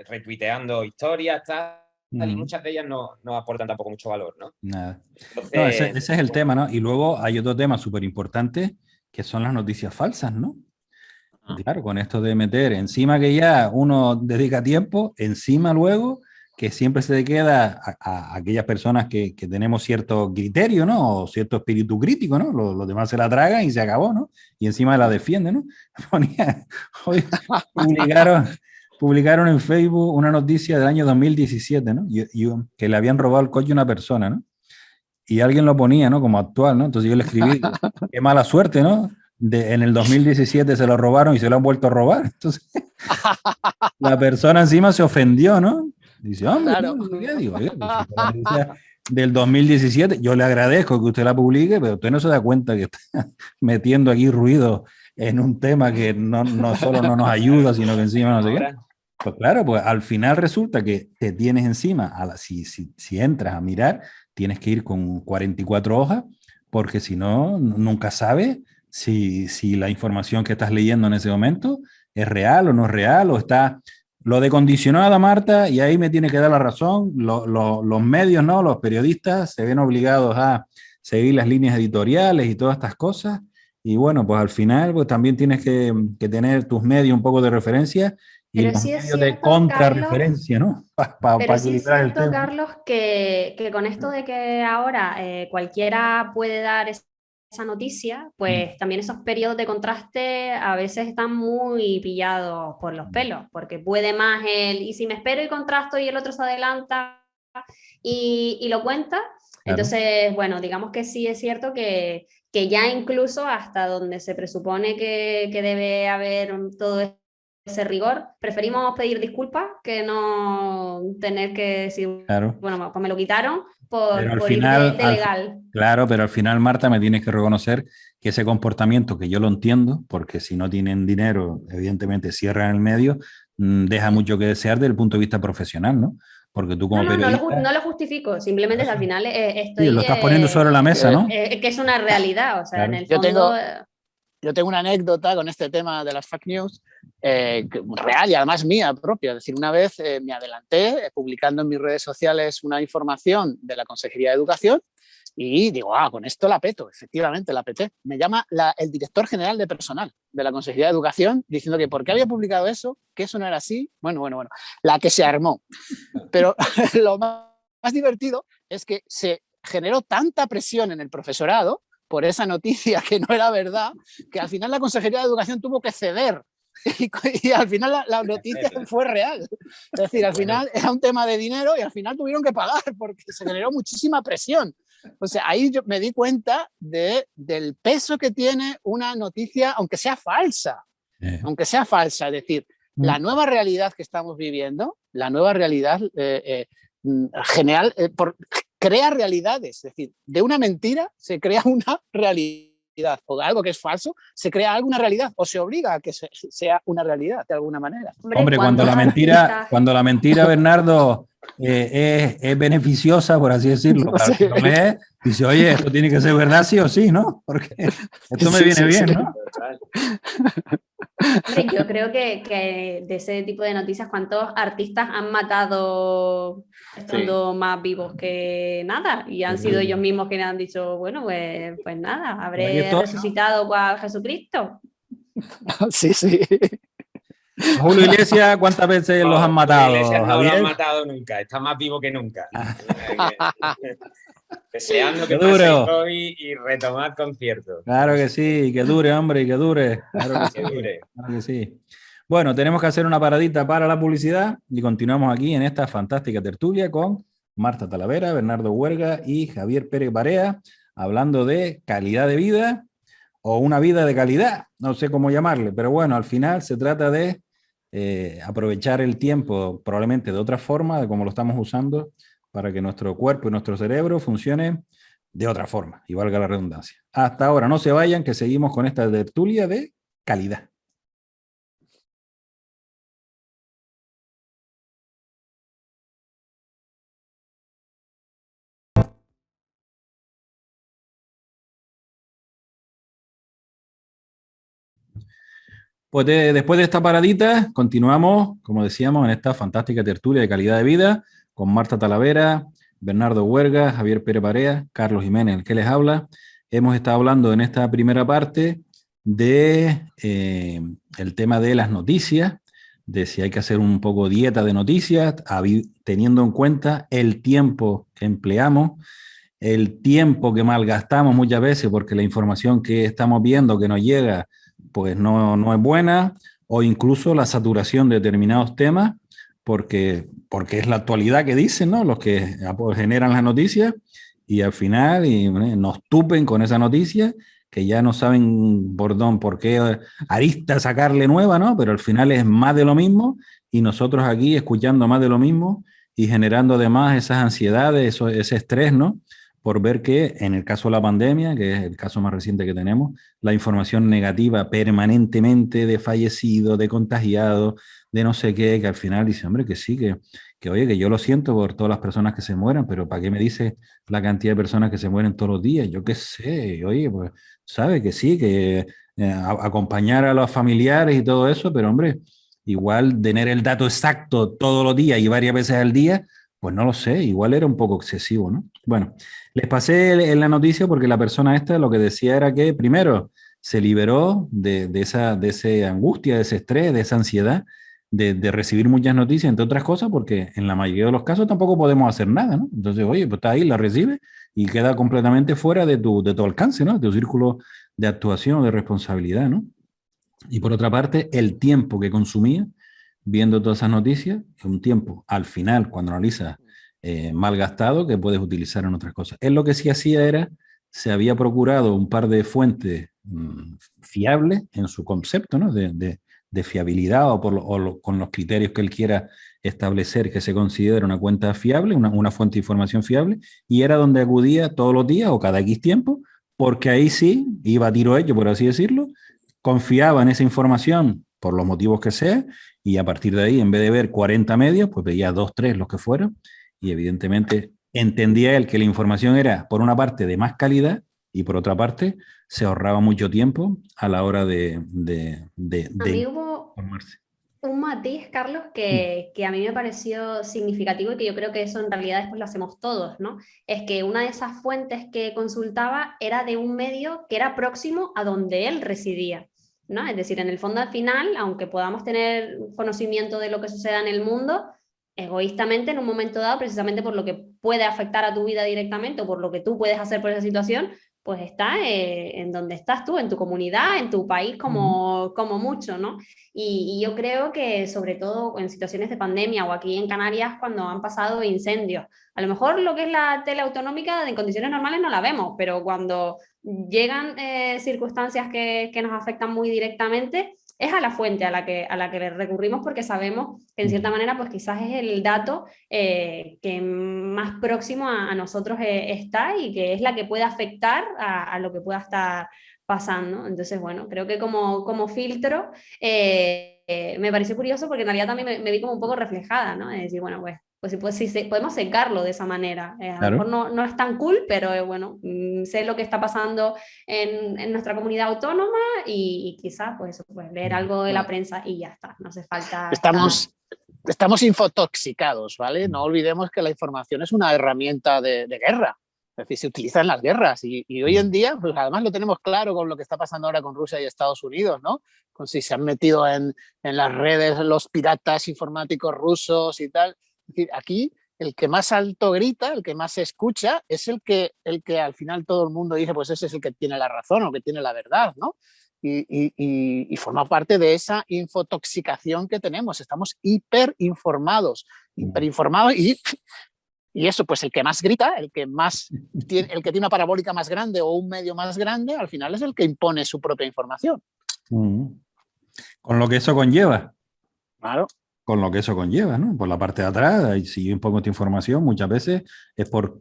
retuiteando historias, tal, y muchas de ellas no aportan tampoco mucho valor, ¿no? Nada. Entonces, ese es el tema, ¿no? Y luego hay otro tema súper importante que son las noticias falsas, ¿no? Claro, con esto de meter encima que ya uno dedica tiempo, encima luego que siempre se le queda a aquellas personas que tenemos cierto criterio, ¿no? O cierto espíritu crítico, ¿no? Los demás se la tragan y se acabó, ¿no? Y encima la defienden, ¿no? Hoy publicaron en Facebook una noticia del año 2017, ¿no? Que le habían robado el coche a una persona, ¿no? Y alguien lo ponía, ¿no? Como actual, ¿no? Entonces yo le escribí, qué mala suerte, ¿no? En el 2017 se lo robaron y se lo han vuelto a robar. Entonces, la persona encima se ofendió, ¿no? Dice, hombre, claro. ¿qué digo? Pues, del 2017, yo le agradezco que usted la publique, pero usted no se da cuenta que está metiendo aquí ruido en un tema que no solo no nos ayuda, sino que encima no sé qué. Pues claro, pues al final resulta que te tienes encima, si entras a mirar, tienes que ir con 44 hojas, porque si no, nunca sabes si la información que estás leyendo en ese momento es real o no es real, o está lo de condicionada, Marta, y ahí me tiene que dar la razón, los medios, ¿no? Los periodistas se ven obligados a seguir las líneas editoriales y todas estas cosas, y bueno, pues al final pues también tienes que tener tus medios un poco de referencia y Pero los sí es medios de cierto, Carlos, contrarreferencia, ¿no? pero Para sí es equilibrar el cierto, tema. Carlos, que con esto de que ahora cualquiera puede dar esa noticia, pues también esos periodos de contraste a veces están muy pillados por los pelos, porque puede más y si me espero y contrasto y el otro se adelanta y lo cuenta, Claro. entonces, bueno, digamos que sí es cierto que ya incluso hasta donde se presupone que debe haber todo ese rigor, preferimos pedir disculpas que no tener que decir, Claro. bueno, pues me lo quitaron Pero al por ir final, de legal. claro, pero al final, Marta, me tienes que reconocer que ese comportamiento, que yo lo entiendo, porque si no tienen dinero, evidentemente cierran el medio, deja mucho que desear desde el punto de vista profesional, ¿no? Porque tú No, como no, periodista, no lo justifico, simplemente al final sí, lo estoy, estás poniendo sobre la mesa, ¿no? que es una realidad, o sea, en Claro. el Yo fondo... tengo, yo tengo una anécdota con este tema de las fake news real y además mía propia. Es decir, una vez me adelanté publicando en mis redes sociales una información de la Consejería de Educación y digo, con esto la peto, efectivamente la peté. Me llama el director general de personal de la Consejería de Educación diciendo que por qué había publicado eso, que eso no era así. Bueno, la que se armó. Pero lo más divertido es que se generó tanta presión en el profesorado por esa noticia que no era verdad, que al final la Consejería de Educación tuvo que ceder y al final la noticia fue real. Es decir, al final era un tema de dinero y al final tuvieron que pagar porque se generó muchísima presión. O sea, ahí yo me di cuenta del peso que tiene una noticia, aunque sea falsa. Aunque sea falsa, es decir, la nueva realidad que estamos viviendo, la nueva realidad general, crea realidades, es decir, de una mentira se crea una realidad, o de algo que es falso, se crea alguna realidad, o se obliga a que sea una realidad de alguna manera. Hombre, cuando la mentira, Bernardo, es beneficiosa, por así decirlo, para el que lo lee, dice, oye, esto tiene que ser verdad sí o sí, ¿no? Porque esto me viene bien, ¿no? Hombre, yo creo que de ese tipo de noticias, ¿cuántos artistas han matado estando más vivos que nada? Y han sido ellos mismos quienes han dicho, bueno, pues nada, habré resucitado a Jesucristo. Sí, sí. Julio Iglesias, ¿cuántas veces los han matado? Julio Iglesias no Javier? lo han matado nunca, está más vivo que nunca. Deseando que dure pase el COVID y retomar conciertos. Claro que sí, que dure, hombre, y que dure. Claro que, que dure. Claro que sí. Bueno, tenemos que hacer una paradita para la publicidad y continuamos aquí en esta fantástica tertulia con Marta Talavera, Bernardo Huerga y Javier Pérez Barea, hablando de calidad de vida o una vida de calidad, no sé cómo llamarle, pero bueno, al final se trata de aprovechar el tiempo probablemente de otra forma, de cómo lo estamos usando, para que nuestro cuerpo y nuestro cerebro funcione de otra forma, y valga la redundancia. Hasta ahora, no se vayan, que seguimos con esta tertulia de calidad. Pues después de esta paradita, continuamos, como decíamos, en esta fantástica tertulia de calidad de vida, con Marta Talavera, Bernardo Huerga, Javier Pérez Barea, Carlos Jiménez, el que les habla. Hemos estado hablando en esta primera parte de el tema de las noticias, de si hay que hacer un poco dieta de noticias, teniendo en cuenta el tiempo que empleamos, el tiempo que malgastamos muchas veces, porque la información que estamos viendo que nos llega pues no es buena, o incluso la saturación de determinados temas, porque es la actualidad que dicen, ¿no? Los que generan las noticias, y al final nos tupen con esa noticia, que ya no saben por qué arista sacarle nueva, ¿no? Pero al final es más de lo mismo, y nosotros aquí escuchando más de lo mismo, y generando además esas ansiedades, ese estrés, ¿no? Por ver que en el caso de la pandemia, que es el caso más reciente que tenemos, la información negativa permanentemente de fallecidos, de contagiados, de no sé qué, que al final dice, hombre, que sí, que oye, que yo lo siento por todas las personas que se mueran, pero ¿para qué me dice la cantidad de personas que se mueren todos los días? Yo qué sé, oye, pues sabe que sí, que acompañar a los familiares y todo eso, pero hombre, igual tener el dato exacto todos los días y varias veces al día, pues no lo sé, igual era un poco excesivo, ¿no? Bueno, les pasé en la noticia porque la persona esta lo que decía era que primero se liberó de esa angustia, de ese estrés, de esa ansiedad de recibir muchas noticias, entre otras cosas, porque en la mayoría de los casos tampoco podemos hacer nada, ¿no? Entonces, oye, pues está ahí, la recibes y queda completamente fuera de tu alcance, ¿no? De tu círculo de actuación, de responsabilidad, ¿no? Y por otra parte, el tiempo que consumía viendo todas esas noticias es un tiempo, al final, cuando analizas, mal gastado, que puedes utilizar en otras cosas. Él lo que sí hacía era, se había procurado un par de fuentes fiables en su concepto, ¿no? De fiabilidad con los criterios que él quiera establecer que se considera una cuenta fiable, una fuente de información fiable, y era donde acudía todos los días o cada X tiempo, porque ahí sí iba a tiro hecho, por así decirlo, confiaba en esa información por los motivos que sea, y a partir de ahí, en vez de ver 40 medios, pues veía 2, 3, los que fueran, y evidentemente entendía él que la información era, por una parte, de más calidad, y por otra parte, se ahorraba mucho tiempo a la hora de A mí hubo informarse. un matiz, Carlos, que a mí me pareció significativo y que yo creo que eso en realidad después lo hacemos todos, ¿no? Es que una de esas fuentes que consultaba era de un medio que era próximo a donde él residía, ¿no? Es decir, en el fondo al final, aunque podamos tener conocimiento de lo que suceda en el mundo, egoístamente en un momento dado, precisamente por lo que puede afectar a tu vida directamente o por lo que tú puedes hacer por esa situación, pues está en donde estás tú, en tu comunidad, en tu país como mucho, ¿no? Y yo creo que sobre todo en situaciones de pandemia o aquí en Canarias cuando han pasado incendios, a lo mejor lo que es la tele autonómica en condiciones normales no la vemos, pero cuando llegan circunstancias que nos afectan muy directamente, es a la fuente a la que recurrimos porque sabemos que en cierta manera pues quizás es el dato que más próximo a nosotros está y que es la que puede afectar a lo que pueda estar pasando. Entonces, bueno, creo que como filtro me pareció curioso porque en realidad también me vi como un poco reflejada, ¿no? Es decir, bueno, pues sí, podemos secarlo de esa manera. A lo mejor no es tan cool, pero bueno, sé lo que está pasando en nuestra comunidad autónoma y quizás pues, leer algo de la prensa y ya está, no hace falta... Estamos infotoxicados, ¿vale? No olvidemos que la información es una herramienta de guerra. Es decir, se utiliza en las guerras y hoy en día, pues además lo tenemos claro con lo que está pasando ahora con Rusia y Estados Unidos, ¿no? Con si se han metido en las redes los piratas informáticos rusos y tal. Es decir, aquí el que más alto grita, el que más se escucha, es el que al final todo el mundo dice, pues ese es el que tiene la razón o que tiene la verdad, ¿no? Y forma parte de esa infotoxicación que tenemos. Estamos hiperinformados y eso, pues el que más grita, el que tiene una parabólica más grande o un medio más grande, al final es el que impone su propia información. Con lo que eso conlleva. Claro. Con lo que eso conlleva, ¿no? Por la parte de atrás, si yo impongo esta información, muchas veces es por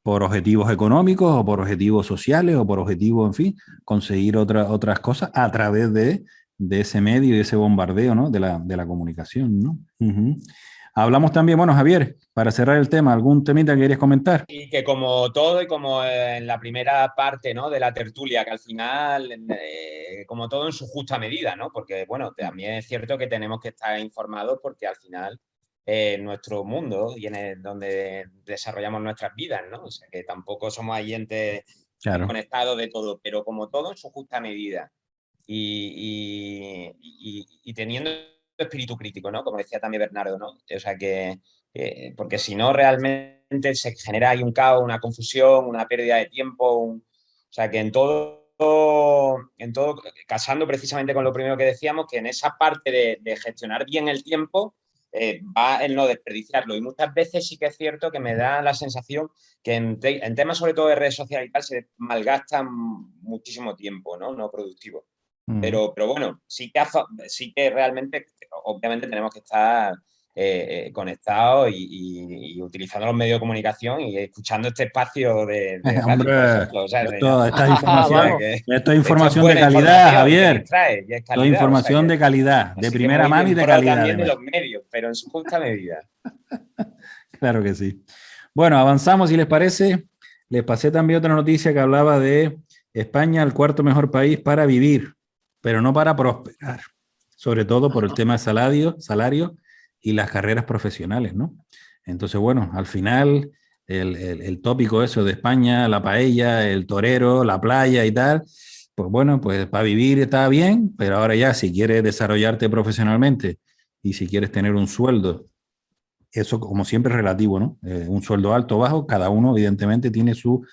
objetivos económicos o por objetivos sociales o por objetivos, en fin, conseguir otras cosas a través de ese medio y de ese bombardeo, ¿no? de la comunicación, ¿no? Hablamos también, bueno, Javier, para cerrar el tema, ¿algún temita que querías comentar? Y que como todo y como en la primera parte, ¿no? de la tertulia, que al final, como todo en su justa medida, ¿no? Porque, bueno, también es cierto que tenemos que estar informados porque al final nuestro mundo y donde desarrollamos nuestras vidas, ¿no? O sea, que tampoco somos agentes conectados de todo, pero como todo en su justa medida y teniendo espíritu crítico, ¿no? Como decía también Bernardo, ¿no? O sea, porque si no realmente se genera ahí un caos, una confusión, una pérdida de tiempo, o sea, que en todo, casando precisamente con lo primero que decíamos, que en esa parte de gestionar bien el tiempo va el no desperdiciarlo. Y muchas veces sí que es cierto que me da la sensación que en temas sobre todo de redes sociales y tal se malgasta muchísimo tiempo, ¿no? No productivo. Pero bueno, sí que realmente, obviamente tenemos que estar conectados y utilizando los medios de comunicación y escuchando este espacio de radio. Hombre, O sea, esto es información de calidad, Javier. Esto es información de calidad, de primera mano y de calidad. También de los medios, pero en su justa medida. Claro que sí. Bueno, avanzamos, si les parece. Les pasé también otra noticia que hablaba de España, el cuarto mejor país para vivir, pero no para prosperar. sobre todo por el tema de salario y las carreras profesionales, ¿no? Entonces, bueno, al final el tópico eso de España, la paella, el torero, la playa y tal, pues bueno, pues para vivir está bien, pero ahora ya si quieres desarrollarte profesionalmente y si quieres tener un sueldo, eso como siempre es relativo, ¿no? Un sueldo alto o bajo, cada uno evidentemente tiene su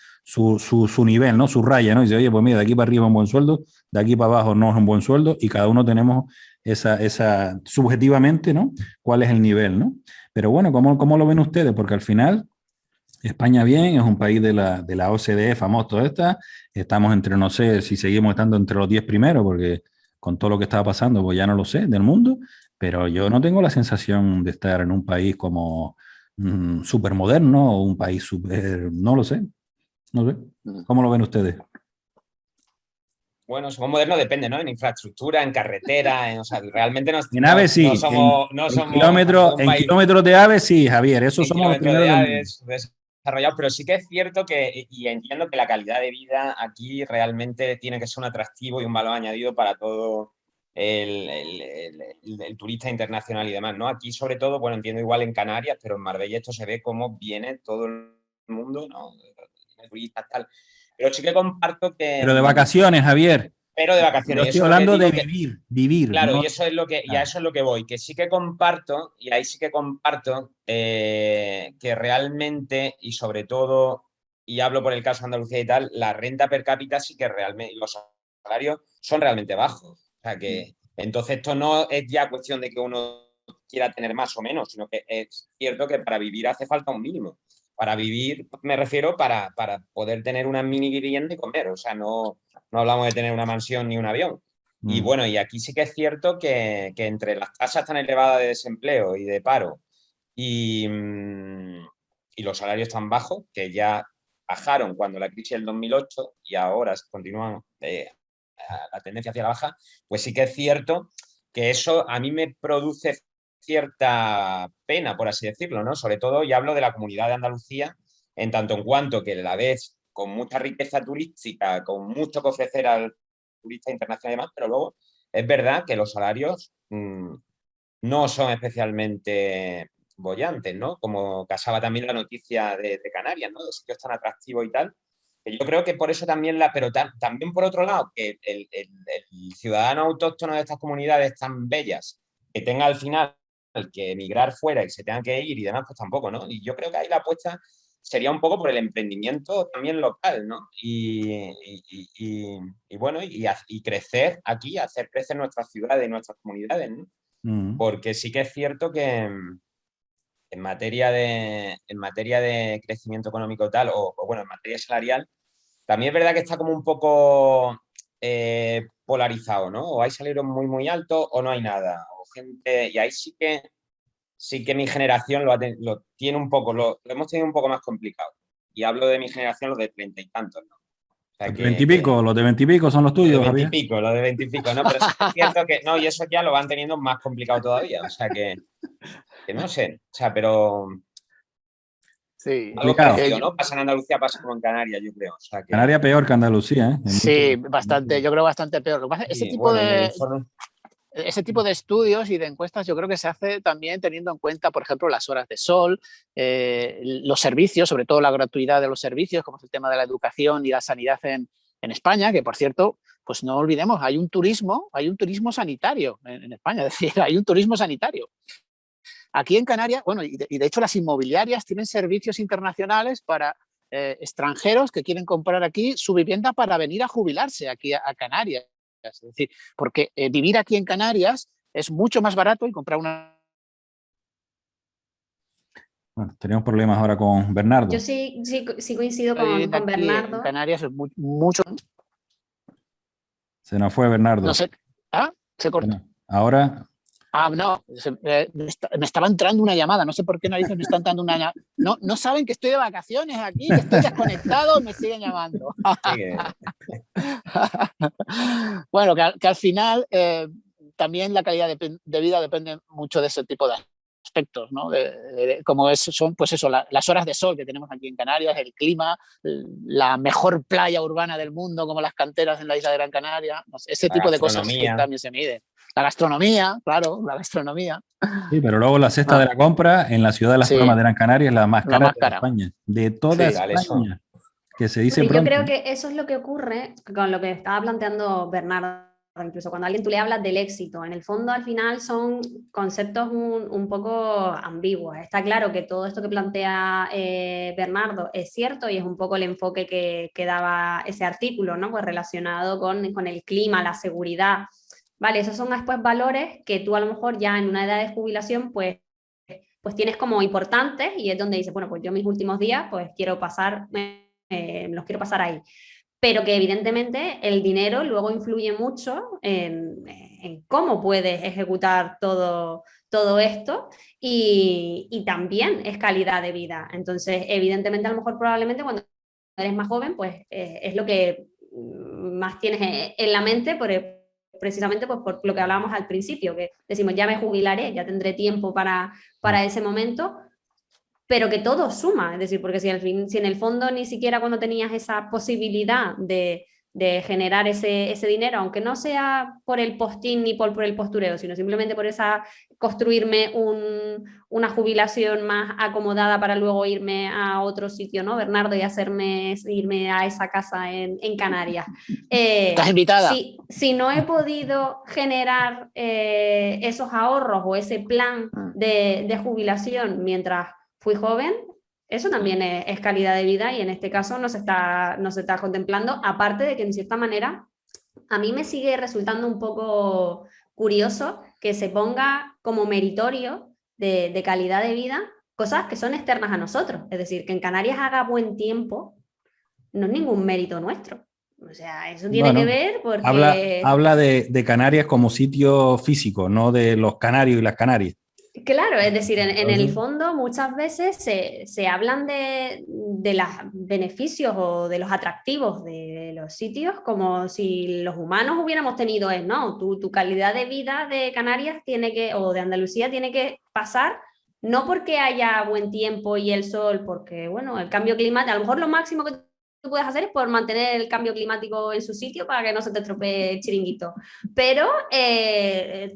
nivel, ¿no? Su raya, ¿no? Y dice, oye, pues mira, de aquí para arriba es un buen sueldo, de aquí para abajo no es un buen sueldo, y cada uno tenemos esa subjetivamente, ¿no? ¿Cuál es el nivel, ¿no? Pero bueno, ¿cómo lo ven ustedes? Porque al final España bien, es un país de la OCDE famoso esta, estamos entre, no sé si seguimos estando entre los 10 primeros, porque con todo lo que estaba pasando, pues ya no lo sé, del mundo, pero yo no tengo la sensación de estar en un país como súper moderno o un país súper, no lo sé, no sé. ¿Cómo lo ven ustedes? Bueno, somos modernos, depende, ¿no? En infraestructura, en carretera, o sea, realmente En aves sí, no en somos tampoco un en país kilómetros de aves sí, Javier, esos en somos los kilómetros primeros de del mundo. aves desarrollados, pero sí que es cierto que, y entiendo que la calidad de vida aquí realmente tiene que ser un atractivo y un valor añadido para todo el turista internacional y demás, ¿no? Aquí, sobre todo, bueno, entiendo igual en Canarias, pero en Marbella esto se ve cómo viene todo el mundo, ¿no? Turistas, tal. Pero sí que comparto que, Pero de vacaciones, Javier. pero de Yo vacaciones, y estoy eso es lo que hablando de digo que, vivir, claro, no. y eso es lo que, y a eso es lo que voy, que sí que comparto, y ahí sí que comparto que realmente, y sobre todo, y hablo por el caso de Andalucía y tal, la renta per cápita sí que realmente, los salarios son realmente bajos. O sea que, entonces esto no es ya cuestión de que uno quiera tener más o menos, sino que es cierto que para vivir hace falta un mínimo. Para vivir, me refiero, para poder tener una mini vivienda y comer. O sea, no hablamos de tener una mansión ni un avión. Y bueno, y aquí sí que es cierto que entre las tasas tan elevadas de desempleo y de paro y los salarios tan bajos, que ya bajaron cuando la crisis del 2008 y ahora continúan la tendencia hacia la baja, pues sí que es cierto que eso a mí me produce cierta pena, por así decirlo, ¿no? Sobre todo, y hablo de la comunidad de Andalucía, en tanto en cuanto que la ves con mucha riqueza turística, con mucho que ofrecer al turista internacional y demás, pero luego es verdad que los salarios no son especialmente bollantes, ¿no? Como casaba también la noticia de Canarias, ¿no? De sitios tan atractivos y tal. Que yo creo que por eso también pero también por otro lado, que el ciudadano autóctono de estas comunidades tan bellas, que tenga al final que emigrar fuera y se tenga que ir y demás, pues tampoco, ¿no? Y yo creo que ahí la apuesta sería un poco por el emprendimiento también local, ¿no? Y bueno, y crecer aquí, hacer crecer nuestras ciudades y nuestras comunidades, ¿no? Porque sí que es cierto que en materia de crecimiento económico tal, o bueno, en materia salarial, también es verdad que está como un poco polarizado, ¿no? O hay salarios muy, muy altos o no hay nada. O gente, y ahí sí que mi generación lo tiene un poco, lo hemos tenido un poco más complicado. Y hablo de mi generación, los de 30 y tantos, ¿no? O sea, Los de 20 y pico son los los de tuyos, 20 y Javier. pico, los de 20 y pico, ¿no? Pero sí que es cierto que, no, y eso ya lo van teniendo más complicado todavía. O sea, que no sé, o sea, pero Sí, algo Complicado. parecido, ¿no? Pasa en Andalucía, pasa como en Canarias, yo creo. O sea, que, Canarias peor que Andalucía, ¿eh? sí, bastante, yo creo bastante peor. Lo que pasa, y bueno, en el informe. ese tipo de estudios y de encuestas yo creo que se hace también teniendo en cuenta, por ejemplo, las horas de sol, los servicios, sobre todo la gratuidad de los servicios, como es el tema de la educación y la sanidad en España, que por cierto, pues no olvidemos, hay un turismo sanitario en España, es decir, hay un turismo sanitario. Aquí en Canarias, bueno, y de hecho las inmobiliarias tienen servicios internacionales para extranjeros que quieren comprar aquí su vivienda para venir a jubilarse aquí a Canarias. Es decir, porque vivir aquí en Canarias es mucho más barato y comprar una... Bueno, tenemos problemas ahora con Bernardo. Yo sí coincido con Aquí en Bernardo. Canarias es mucho... Se nos fue Bernardo. No sé... Ah, se cortó. Bueno, ahora, Ah, no, me estaba entrando una llamada, no sé por qué narices me están entrando una llamada. No, no saben que estoy de vacaciones aquí, que estoy desconectado, me siguen llamando. Sí, que, Bueno, que al final también la calidad de vida depende mucho de ese tipo de aspectos, ¿no? Como son, pues eso, las horas de sol que tenemos aquí en Canarias, el clima, la mejor playa urbana del mundo, como las canteras en la isla de Gran Canaria, no sé, ese tipo de cosas que también se miden. La gastronomía, claro, la gastronomía. Sí, pero luego la cesta de la compra en la ciudad de Las Palmas de Gran Canaria es la más cara de España, de toda España, que se dice Yo pronto. creo que eso es lo que ocurre con lo que estaba planteando Bernardo. Incluso cuando alguien tú le hablas del éxito, en el fondo al final son conceptos un poco ambiguos. Está claro que todo esto que plantea Bernardo es cierto y es un poco el enfoque que daba ese artículo, ¿no? Pues relacionado con el clima, la seguridad. Vale, esos son después valores que tú a lo mejor ya en una edad de jubilación pues tienes como importantes y es donde dices, bueno, pues yo mis últimos días pues los quiero pasar ahí, pero que evidentemente el dinero luego influye mucho en cómo puedes ejecutar todo esto y también es calidad de vida. Entonces, evidentemente, a lo mejor probablemente cuando eres más joven, pues es lo que más tienes en la mente precisamente pues, por lo que hablábamos al principio, que decimos, ya me jubilaré, ya tendré tiempo para ese momento, pero que todo suma, es decir, porque si en el fondo ni siquiera cuando tenías esa posibilidad de generar ese dinero, aunque no sea por el postín ni por el postureo, sino simplemente por construirme una jubilación más acomodada para luego irme a otro sitio, ¿no, Bernardo? Y irme a esa casa en Canarias. ¿Estás invitada? Si no he podido generar esos ahorros o ese plan de jubilación mientras fui joven, eso también es calidad de vida y en este caso no se está contemplando, aparte de que en cierta manera a mí me sigue resultando un poco curioso que se ponga como meritorio de calidad de vida cosas que son externas a nosotros, es decir, que en Canarias haga buen tiempo no es ningún mérito nuestro. O sea, eso tiene que ver porque... Habla de Canarias como sitio físico, no de los canarios y las Canarias. Claro, es decir, en el fondo muchas veces se hablan de los beneficios o de los atractivos de los sitios como si los humanos hubiéramos tenido, no, tu calidad de vida de Canarias o de Andalucía tiene que pasar no porque haya buen tiempo y el sol, porque bueno, el cambio climático, a lo mejor lo máximo que tú puedes hacer es por mantener el cambio climático en su sitio para que no se te estropee el chiringuito, pero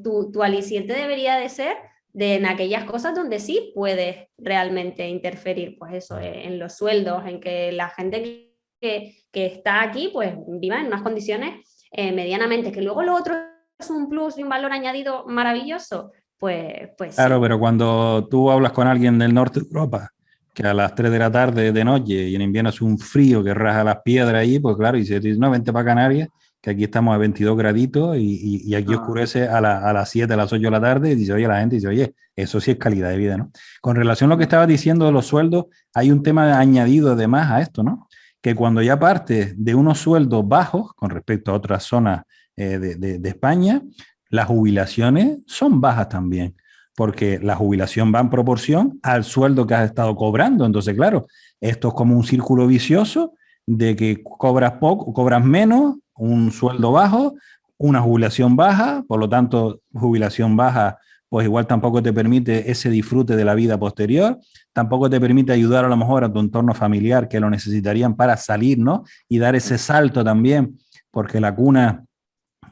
tu aliciente debería de ser en aquellas cosas donde sí puedes realmente interferir, pues eso, en los sueldos, en que la gente que está aquí, pues viva en unas condiciones medianamente, que luego lo otro es un plus y un valor añadido maravilloso, pues claro, sí. pero cuando tú hablas con alguien del norte de Europa, que a las 3 de la tarde de noche y en invierno es un frío que raja las piedras ahí, pues claro, y se dice, no, vente para Canarias, que aquí estamos a 22 graditos y aquí oscurece a las 7, a las 8 de la tarde, y dice, oye, la gente dice, oye, eso sí es calidad de vida, ¿no? Con relación a lo que estabas diciendo de los sueldos, hay un tema añadido además a esto, ¿no? Que cuando ya partes de unos sueldos bajos con respecto a otras zonas de España, las jubilaciones son bajas también, porque la jubilación va en proporción al sueldo que has estado cobrando. Entonces, claro, esto es como un círculo vicioso de que cobras poco, cobras menos, un sueldo bajo, una jubilación baja, por lo tanto, jubilación baja, pues igual tampoco te permite ese disfrute de la vida posterior, tampoco te permite ayudar a lo mejor a tu entorno familiar que lo necesitarían para salir, ¿no? Y dar ese salto también, porque la cuna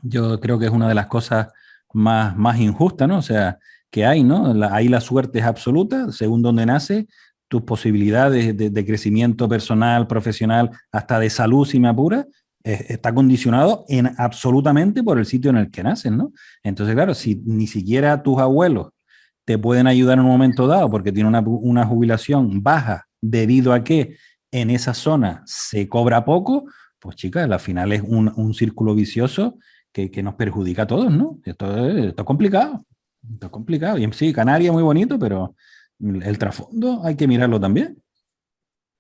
yo creo que es una de las cosas más injustas, ¿no? O sea, que hay, ¿no? Ahí la suerte es absoluta, según donde nace, tus posibilidades de crecimiento personal, profesional, hasta de salud, si me apura, está condicionado absolutamente por el sitio en el que naces, ¿no? Entonces, claro, si ni siquiera tus abuelos te pueden ayudar en un momento dado porque tienen una jubilación baja debido a que en esa zona se cobra poco, pues chicas, al final es un círculo vicioso que nos perjudica a todos, ¿no? Esto es complicado. Esto es complicado. Y sí, Canarias muy bonito, pero el trasfondo hay que mirarlo también.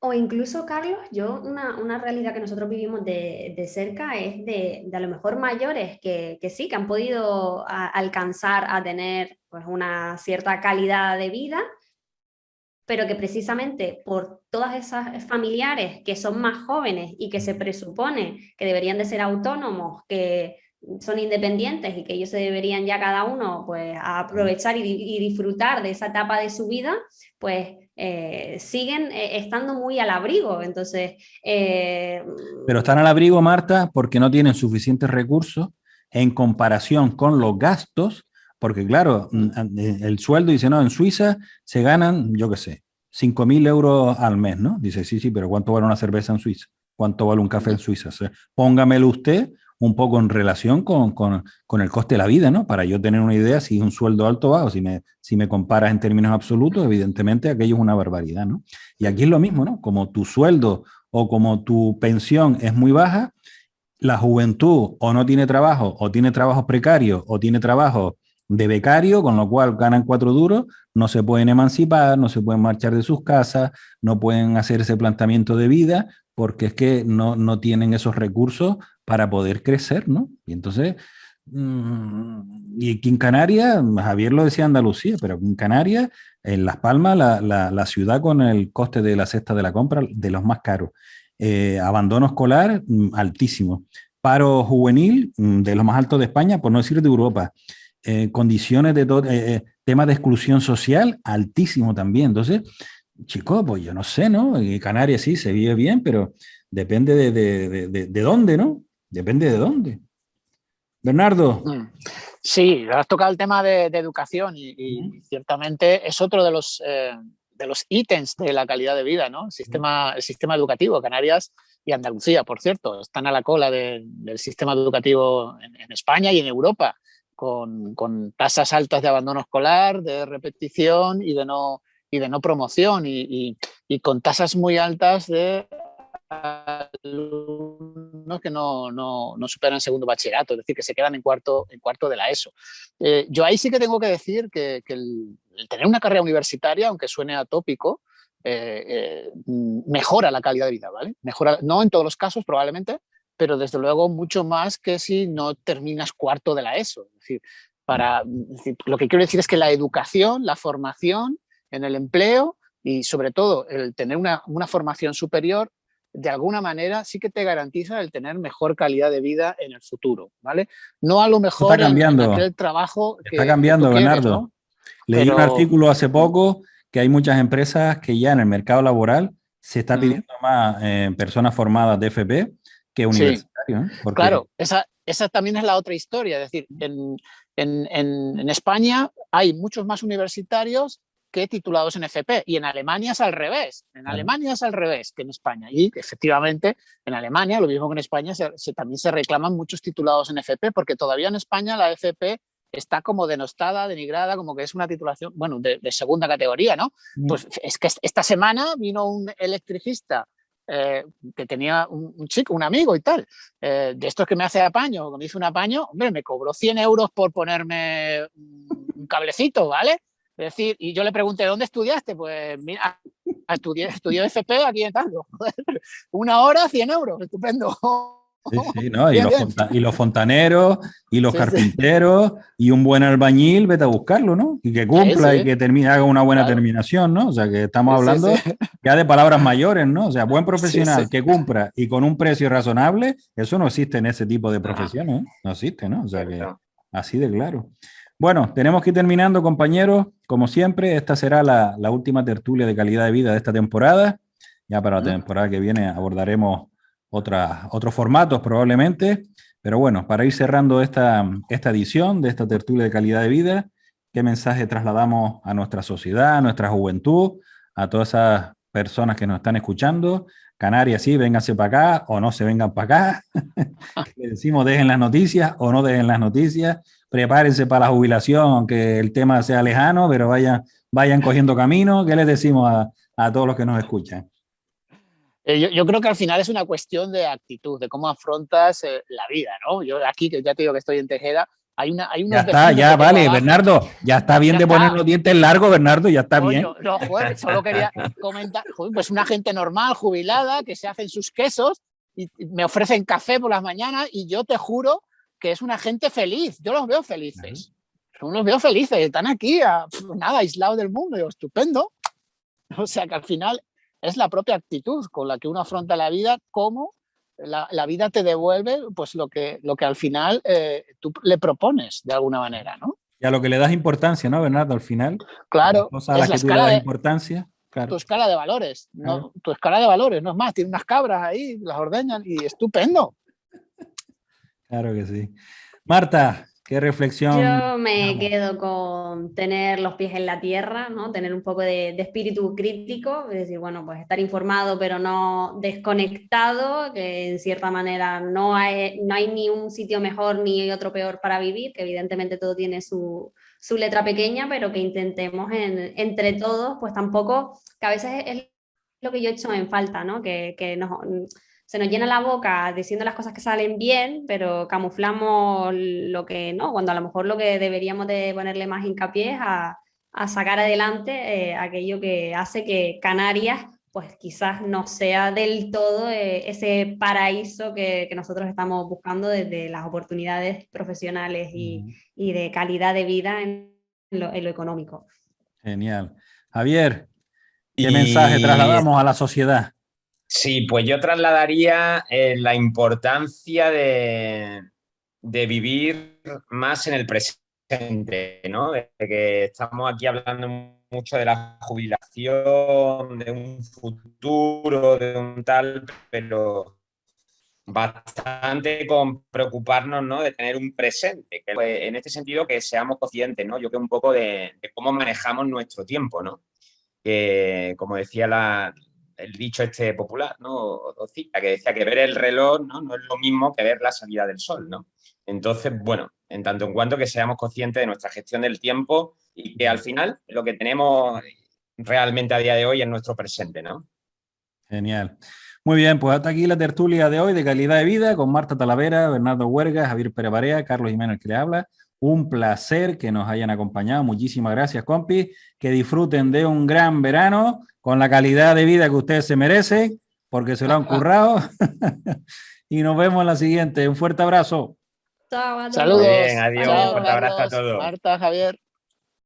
O incluso, Carlos, una realidad que nosotros vivimos de cerca es de a lo mejor mayores que sí, que han podido alcanzar a tener pues, una cierta calidad de vida, pero que precisamente por todas esas familiares que son más jóvenes y que se presupone que deberían de ser autónomos, que son independientes y que ellos se deberían ya cada uno pues aprovechar y disfrutar de esa etapa de su vida, pues siguen estando muy al abrigo. Entonces, Pero están al abrigo, Marta, porque no tienen suficientes recursos en comparación con los gastos, porque claro, el sueldo dice, no, en Suiza se ganan, yo qué sé, 5.000 euros al mes, ¿no? Dice, sí, pero ¿cuánto vale una cerveza en Suiza? ¿Cuánto vale un café en Suiza? O sea, póngamelo usted un poco en relación con el coste de la vida, ¿no? Para yo tener una idea si es un sueldo alto o bajo, si me comparas en términos absolutos, evidentemente aquello es una barbaridad, ¿no? Y aquí es lo mismo, ¿no? Como tu sueldo o como tu pensión es muy baja, la juventud o no tiene trabajo, o tiene trabajos precarios, o tiene trabajo de becario, con lo cual ganan 4 duros, no se pueden emancipar, no se pueden marchar de sus casas, no pueden hacer ese planteamiento de vida, porque es que no tienen esos recursos para poder crecer, ¿no? Y entonces, y aquí en Canarias, Javier lo decía Andalucía, pero en Canarias, en Las Palmas, la ciudad con el coste de la cesta de la compra de los más caros. Abandono escolar altísimo, paro juvenil de los más altos de España, por no decir de Europa, condiciones de temas de exclusión social altísimo también. Entonces, chicos, pues yo no sé, ¿no? En Canarias sí se vive bien, pero depende de dónde, ¿no? Depende de dónde. Bernardo. Sí, has tocado el tema de educación y ciertamente es otro de los ítems de la calidad de vida, ¿no? El sistema educativo, Canarias y Andalucía, por cierto, están a la cola del sistema educativo en España y en Europa, con tasas altas de abandono escolar, de repetición y de no promoción, y con tasas muy altas de alumnos que no superan segundo bachillerato, es decir, que se quedan en cuarto de la ESO. Yo ahí sí que tengo que decir que el tener una carrera universitaria, aunque suene atópico, mejora la calidad de vida, ¿vale? Mejora, no en todos los casos probablemente, pero desde luego mucho más que si no terminas cuarto de la ESO. Es decir, lo que quiero decir es que la educación, la formación en el empleo y sobre todo el tener una formación superior, de alguna manera sí que te garantiza el tener mejor calidad de vida en el futuro, ¿vale? No a lo mejor en aquel trabajo que está cambiando, que tú quieres, Bernardo. ¿no? Leí un artículo hace poco que hay muchas empresas que ya en el mercado laboral se está pidiendo más personas formadas de FP que universitarios. Sí. Claro, esa también es la otra historia. Es decir, en España hay muchos más universitarios que titulados en FP, y en Alemania es al revés. En Alemania es al revés que en España. Y efectivamente, en Alemania, lo mismo que en España, también se reclaman muchos titulados en FP, porque todavía en España la FP está como denostada, denigrada, como que es una titulación, bueno, de segunda categoría, ¿no? Pues es que esta semana vino un electricista que tenía un chico, un amigo y tal, de estos que me hace apaño, que me hizo un apaño, hombre, me cobró 100 euros por ponerme un cablecito, ¿vale? Es decir, y yo le pregunté, ¿dónde estudiaste? Pues mira, estudié FP aquí en Tango. 1 hora, 100 euros, estupendo. Sí, ¿no? Y los fontaneros, y los carpinteros, y un buen albañil, vete a buscarlo, ¿no? Y que cumpla y que haga una buena terminación, ¿no? O sea, que estamos hablando ya de palabras mayores, ¿no? O sea, buen profesional que cumpla y con un precio razonable, eso no existe en ese tipo de profesiones, ¿eh? No existe, ¿no? O sea, que así de claro. Bueno, tenemos que ir terminando, compañeros. Como siempre, esta será la última tertulia de calidad de vida de esta temporada. Ya para la temporada que viene abordaremos otros formatos probablemente, pero bueno, para ir cerrando esta edición de esta tertulia de calidad de vida, ¿qué mensaje trasladamos a nuestra sociedad, a nuestra juventud, a todas esas personas que nos están escuchando? Canarias, sí, vénganse para acá o no se vengan para acá. Le decimos dejen las noticias o no dejen las noticias. Prepárense para la jubilación, aunque el tema sea lejano, pero vayan cogiendo camino. ¿Qué les decimos a todos los que nos escuchan? Yo creo que al final es una cuestión de actitud, de cómo afrontas la vida, ¿no? Yo aquí, que ya te digo que estoy en Tejeda, hay unos ya está, ya vale, abajo. Bernardo, ya está bien de poner los dientes largos, Bernardo, ya está bien. No, joder, solo quería comentar, pues una gente normal, jubilada, que se hacen sus quesos y me ofrecen café por las mañanas y yo te juro que es una gente feliz, yo los veo felices. Los veo felices, están aquí, nada, aislados del mundo, digo, estupendo. O sea que al final es la propia actitud con la que uno afronta la vida, como la vida te devuelve pues lo que al final tú le propones de alguna manera, ¿no? Y a lo que le das importancia, ¿no, Bernardo? Al final, Claro, las cosas a las que tú le das importancia, claro. Tu escala de valores, ¿no? Tu escala de valores, no es más, tiene unas cabras ahí, las ordeñan y estupendo. Claro que sí. Marta, ¿qué reflexión? Yo me quedo con tener los pies en la tierra, ¿no? Tener un poco de espíritu crítico, es decir, bueno, pues estar informado pero no desconectado, que en cierta manera no hay ni un sitio mejor ni otro peor para vivir, que evidentemente todo tiene su letra pequeña, pero que intentemos entre todos, pues tampoco, que a veces es lo que yo he hecho en falta, ¿no? Que se nos llena la boca diciendo las cosas que salen bien, pero camuflamos lo que no, cuando a lo mejor lo que deberíamos de ponerle más hincapié es a sacar adelante aquello que hace que Canarias pues quizás no sea del todo ese paraíso que nosotros estamos buscando desde las oportunidades profesionales y de calidad de vida en lo económico. Genial. Javier, ¿qué mensaje trasladamos a la sociedad? Sí, pues yo trasladaría la importancia de vivir más en el presente, ¿no? De que estamos aquí hablando mucho de la jubilación, de un futuro, de un tal, pero bastante con preocuparnos, ¿no? De tener un presente. Que, pues, en este sentido, que seamos conscientes, ¿no? Yo creo un poco de cómo manejamos nuestro tiempo, ¿no? Que, como decía el dicho este popular, ¿no? O cita, que decía que ver el reloj, ¿no? No es lo mismo que ver la salida del sol, ¿no? Entonces, bueno, en tanto en cuanto que seamos conscientes de nuestra gestión del tiempo y que al final lo que tenemos realmente a día de hoy es nuestro presente, ¿no? Genial. Muy bien, pues hasta aquí la tertulia de hoy de calidad de vida con Marta Talavera, Bernardo Huerga, Javier Pérez Barea, Carlos Jiménez que le habla. Un placer que nos hayan acompañado. Muchísimas gracias, compi. Que disfruten de un gran verano con la calidad de vida que ustedes se merecen, porque se lo han currado. Y nos vemos en la siguiente. Un fuerte abrazo. Saludos. Muy bien, adiós. Chao, Un fuerte abrazo a Carlos, todos. Marta, Javier.